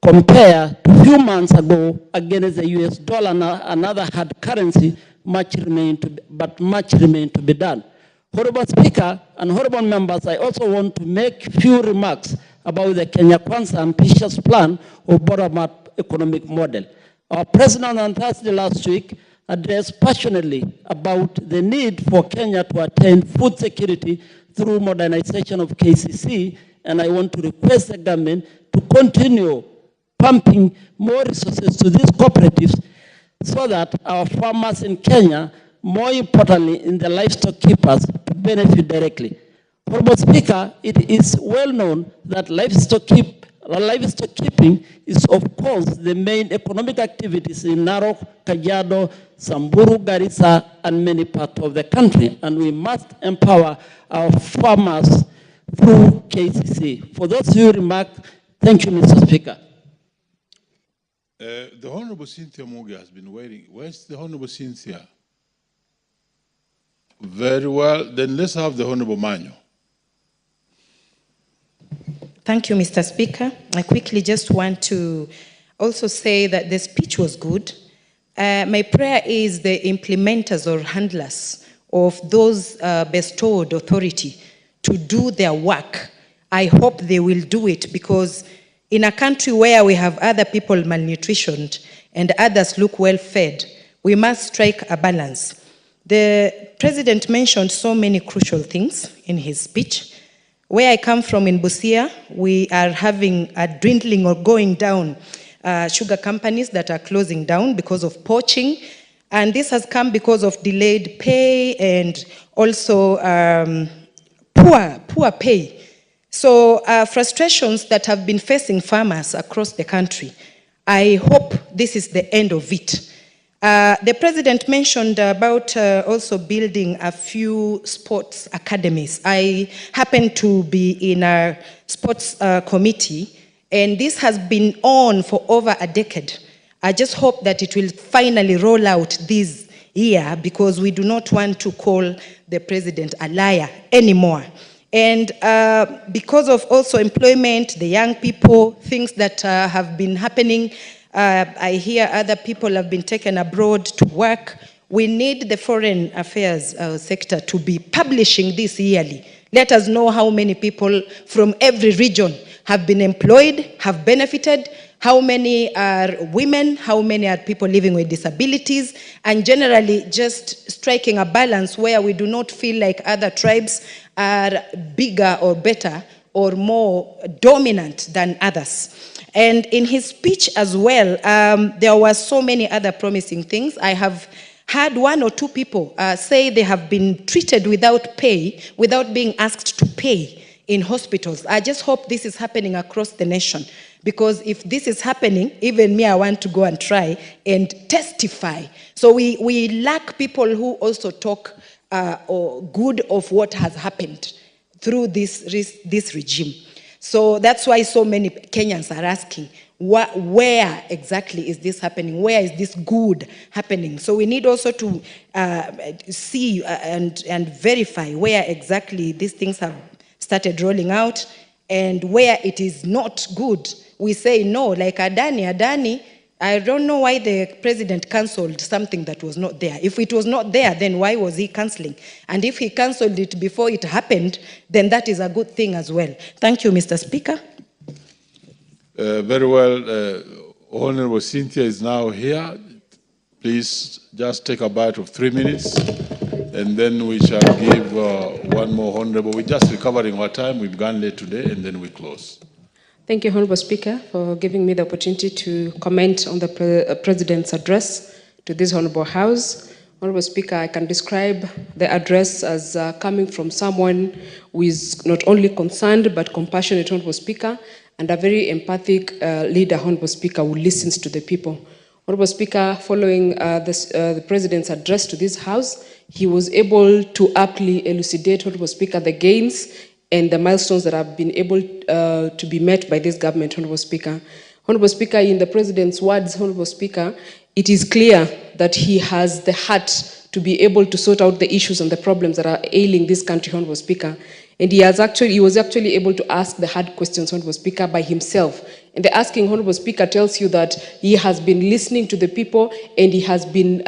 to a few months ago against the US dollar and another hard currency, much remains to be done. Honorable Speaker and honorable members, I also want to make few remarks about the Kenya Kwanza ambitious plan of bottom-up economic model. Our president on Thursday last week addressed passionately about the need for Kenya to attain food security through modernization of KCC, and I want to request the government to continue pumping more resources to these cooperatives so that our farmers in Kenya, more importantly in the livestock keepers, benefit directly. Honorable Speaker, it is well known that livestock keeping is of course the main economic activities in Narok, Kajiado, Samburu, Garissa, and many parts of the country, and we must empower our farmers through KCC. For those few remarks, thank you, Mr. Speaker. The Honorable Cynthia Muge has been waiting. Where's the Honorable Cynthia? Very well, then let's have the Honorable Manyo. Thank you, Mr. Speaker. I quickly just want to also say that the speech was good. My prayer is the implementers or handlers of those bestowed authority to do their work. I hope they will do it, because in a country where we have other people malnutritioned and others look well fed, we must strike a balance. The president mentioned so many crucial things in his speech. Where I come from in Busia, we are having a dwindling or going down sugar companies that are closing down because of poaching. And this has come because of delayed pay and also poor pay. So frustrations that have been facing farmers across the country. I hope this is the end of it. The president mentioned about also building a few sports academies. I happen to be in a sports committee, and this has been on for over a decade. I just hope that it will finally roll out this year, because we do not want to call the president a liar anymore. And because of also employment, the young people, things that have been happening, I hear other people have been taken abroad to work. We need the foreign affairs sector to be publishing this yearly. Let us know how many people from every region have been employed, have benefited, how many are women, how many are people living with disabilities, and generally just striking a balance where we do not feel like other tribes are bigger or better or more dominant than others. And in his speech as well, there were so many other promising things. I have heard one or two people say they have been treated without pay, without being asked to pay in hospitals. I just hope this is happening across the nation, because if this is happening, even me, I want to go and try and testify. So we lack people who also talk good of what has happened through this regime. So that's why so many Kenyans are asking, where exactly is this happening? Where is this good happening? So we need also to see and verify where exactly these things have started rolling out, and where it is not good, we say no. Like Adani, I don't know why the president cancelled something that was not there. If it was not there, then why was he cancelling? And if he cancelled it before it happened, then that is a good thing as well. Thank you, Mr. Speaker. Very well. Honorable Cynthia is now here. Please just take a bite of 3 minutes, and then we shall give one more honorable. We're just recovering our time. We've gone late today, and then we close. Thank you, Honorable Speaker, for giving me the opportunity to comment on the President's address to this Honorable House. Honorable Speaker, I can describe the address as coming from someone who is not only concerned but compassionate, Honorable Speaker, and a very empathic leader, Honorable Speaker, who listens to the people. Honorable Speaker, following the President's address to this House, he was able to aptly elucidate, Honorable Speaker, the gains and the milestones that have been able to be met by this government, Honorable Speaker. Honorable Speaker, in the President's words, Honorable Speaker, it is clear that he has the heart to be able to sort out the issues and the problems that are ailing this country, Honorable Speaker. And he was actually able to ask the hard questions, Honorable Speaker, by himself. And the asking, Honorable Speaker, tells you that he has been listening to the people and he has been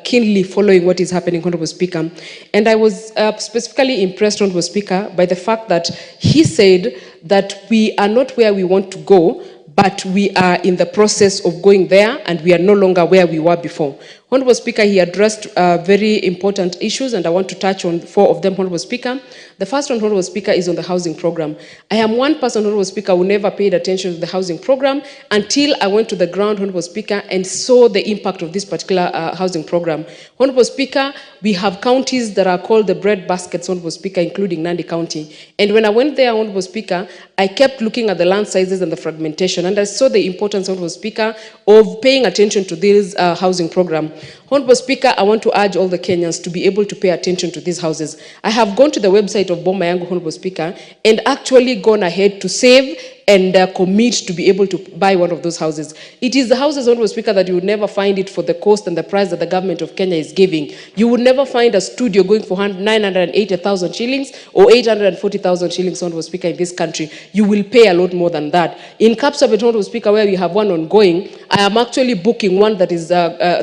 keenly following what is happening, Honorable Speaker. And I was specifically impressed, Honorable Speaker, by the fact that he said that we are not where we want to go, but we are in the process of going there and we are no longer where we were before. Honorable Speaker, he addressed very important issues and I want to touch on 4 of them, Honorable Speaker. The first one, Honorable Speaker, is on the housing program. I am one person, Honorable Speaker, who never paid attention to the housing program until I went to the ground, Honorable Speaker, and saw the impact of this particular housing program. Honorable Speaker, we have counties that are called the bread baskets, Honorable Speaker, including Nandi County. And when I went there, Honorable Speaker, I kept looking at the land sizes and the fragmentation, and I saw the importance, Honorable Speaker, of paying attention to this housing program. Honorable Speaker, I want to urge all the Kenyans to be able to pay attention to these houses. I have gone to the website of Boma Yangu, Honorable Speaker, and actually gone ahead to save and commit to be able to buy one of those houses. It is the houses, Honorable Speaker, that you would never find it for the cost and the price that the government of Kenya is giving. You would never find a studio going for 980,000 shillings or 840,000 shillings, Honorable Speaker, in this country. You will pay a lot more than that. In Kapsabet, Honorable Speaker, where we have one ongoing, I am actually booking one that is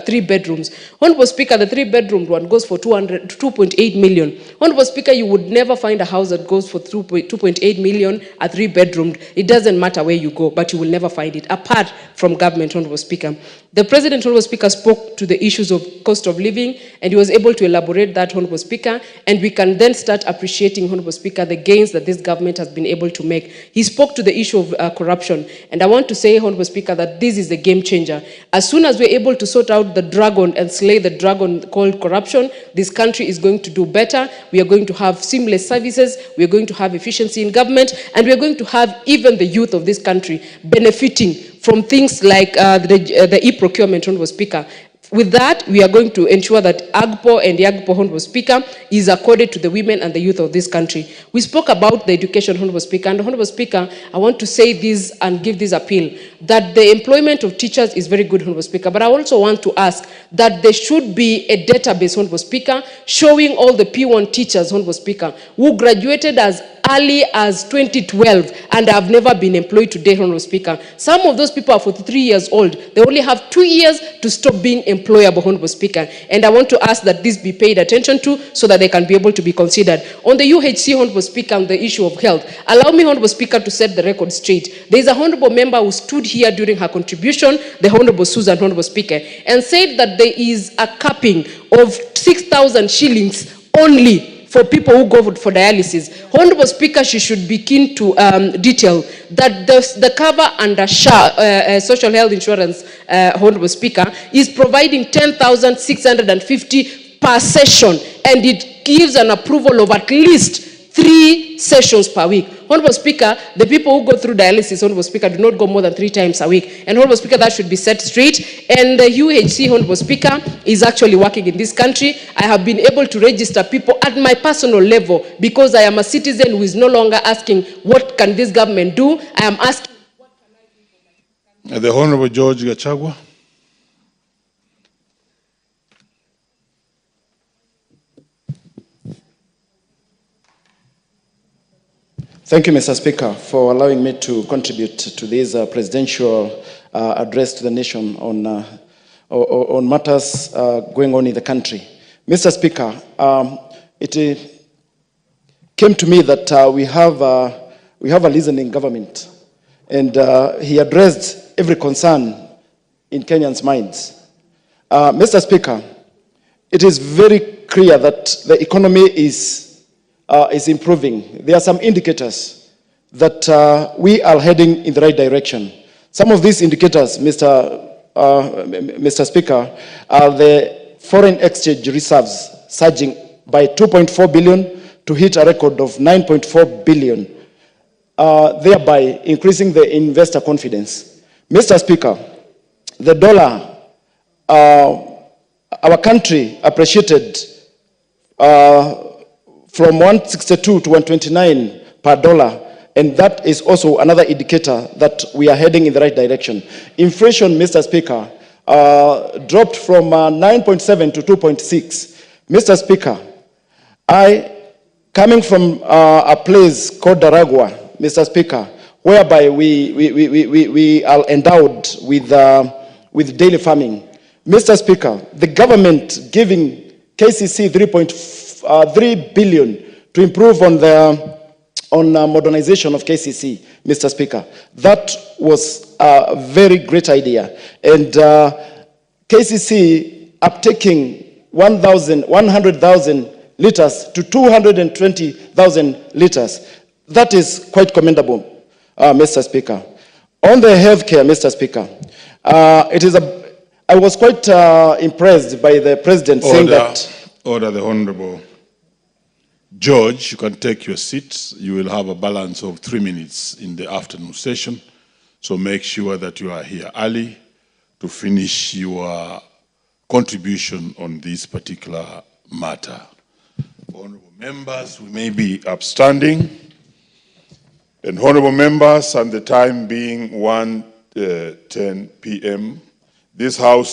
3 bedrooms. Honorable Speaker, the 3-bedroom one goes for 2.8 million. Honorable Speaker, you would never find a house that goes for 2.8 million, a 3-bedroom. It doesn't matter where you go, but you will never find it, apart from government, Honorable Speaker. The President, Honorable Speaker, spoke to the issues of cost of living, and he was able to elaborate that, Honorable Speaker, and we can then start appreciating, Honorable Speaker, the gains that this government has been able to make. He spoke to the issue of corruption, and I want to say, Honorable Speaker, that this is a game changer. As soon as we're able to sort out the dragon and slay the dragon called corruption, this country is going to do better. We are going to have seamless services, we are going to have efficiency in government, and we are going to have even the youth of this country benefiting from things like the e-procurement, Honorable Speaker. With that, we are going to ensure that AGPO and the AGPO, Honorable Speaker, is accorded to the women and the youth of this country. We spoke about the education, Honorable Speaker, and Honorable Speaker, I want to say this and give this appeal, that the employment of teachers is very good, Honorable Speaker, but I also want to ask that there should be a database, Honorable Speaker, showing all the P1 teachers, Honorable Speaker, who graduated as early as 2012 and have never been employed today, Honorable Speaker. Some of those people are 43 years old. They only have 2 years to stop being employable, Honorable Speaker. And I want to ask that this be paid attention to so that they can be able to be considered. On the UHC, Honorable Speaker, on the issue of health, allow me, Honorable Speaker, to set the record straight. There is a Honorable member who stood here during her contribution, the Honorable Susan, Honorable Speaker, and said that there is a capping of 6,000 shillings only for people who go for dialysis. Honorable Speaker, she should be keen to detail that the cover under SHA, Social Health Insurance, Honorable Speaker, is providing 10,650 per session, and it gives an approval of at least 3 sessions per week. Honorable Speaker, the people who go through dialysis, Honorable Speaker, do not go more than 3 times a week. And Honorable Speaker, that should be set straight. And the UHC, Honorable Speaker, is actually working in this country. I have been able to register people at my personal level because I am a citizen who is no longer asking, what can this government do? I am asking, what can I do for my The Honorable George Gachagua. Thank you, Mr. Speaker, for allowing me to contribute to this presidential address to the nation on matters going on in the country. Mr. Speaker, it came to me that we have a listening government, and he addressed every concern in Kenyans' minds. Mr. Speaker, it is very clear that the economy is improving. There are some indicators that we are heading in the right direction. Some of these indicators, Mr. Speaker, are the foreign exchange reserves surging by 2.4 billion to hit a record of 9.4 billion, thereby increasing the investor confidence. Mr. Speaker, the dollar, our country appreciated from 162 to 129 per dollar, and that is also another indicator that we are heading in the right direction. Inflation, Mr. Speaker, dropped from 9.7 to 2.6. Mr. Speaker, coming from a place called Daragwa, Mr. Speaker, whereby we are endowed with daily farming. Mr. Speaker, the government giving KCC 3.3 billion to improve on modernization of KCC, Mr. Speaker. That was a very great idea. And KCC uptaking 100,000 liters to 220,000 liters. That is quite commendable, Mr. Speaker. On the healthcare, Mr. Speaker, I was quite impressed by the President saying that... Order, the Honorable George, you can take your seats. You will have a balance of 3 minutes in the afternoon session. So make sure that you are here early to finish your contribution on this particular matter. Honorable members, we may be upstanding. And honorable members, and the time being 1:10 p.m., this House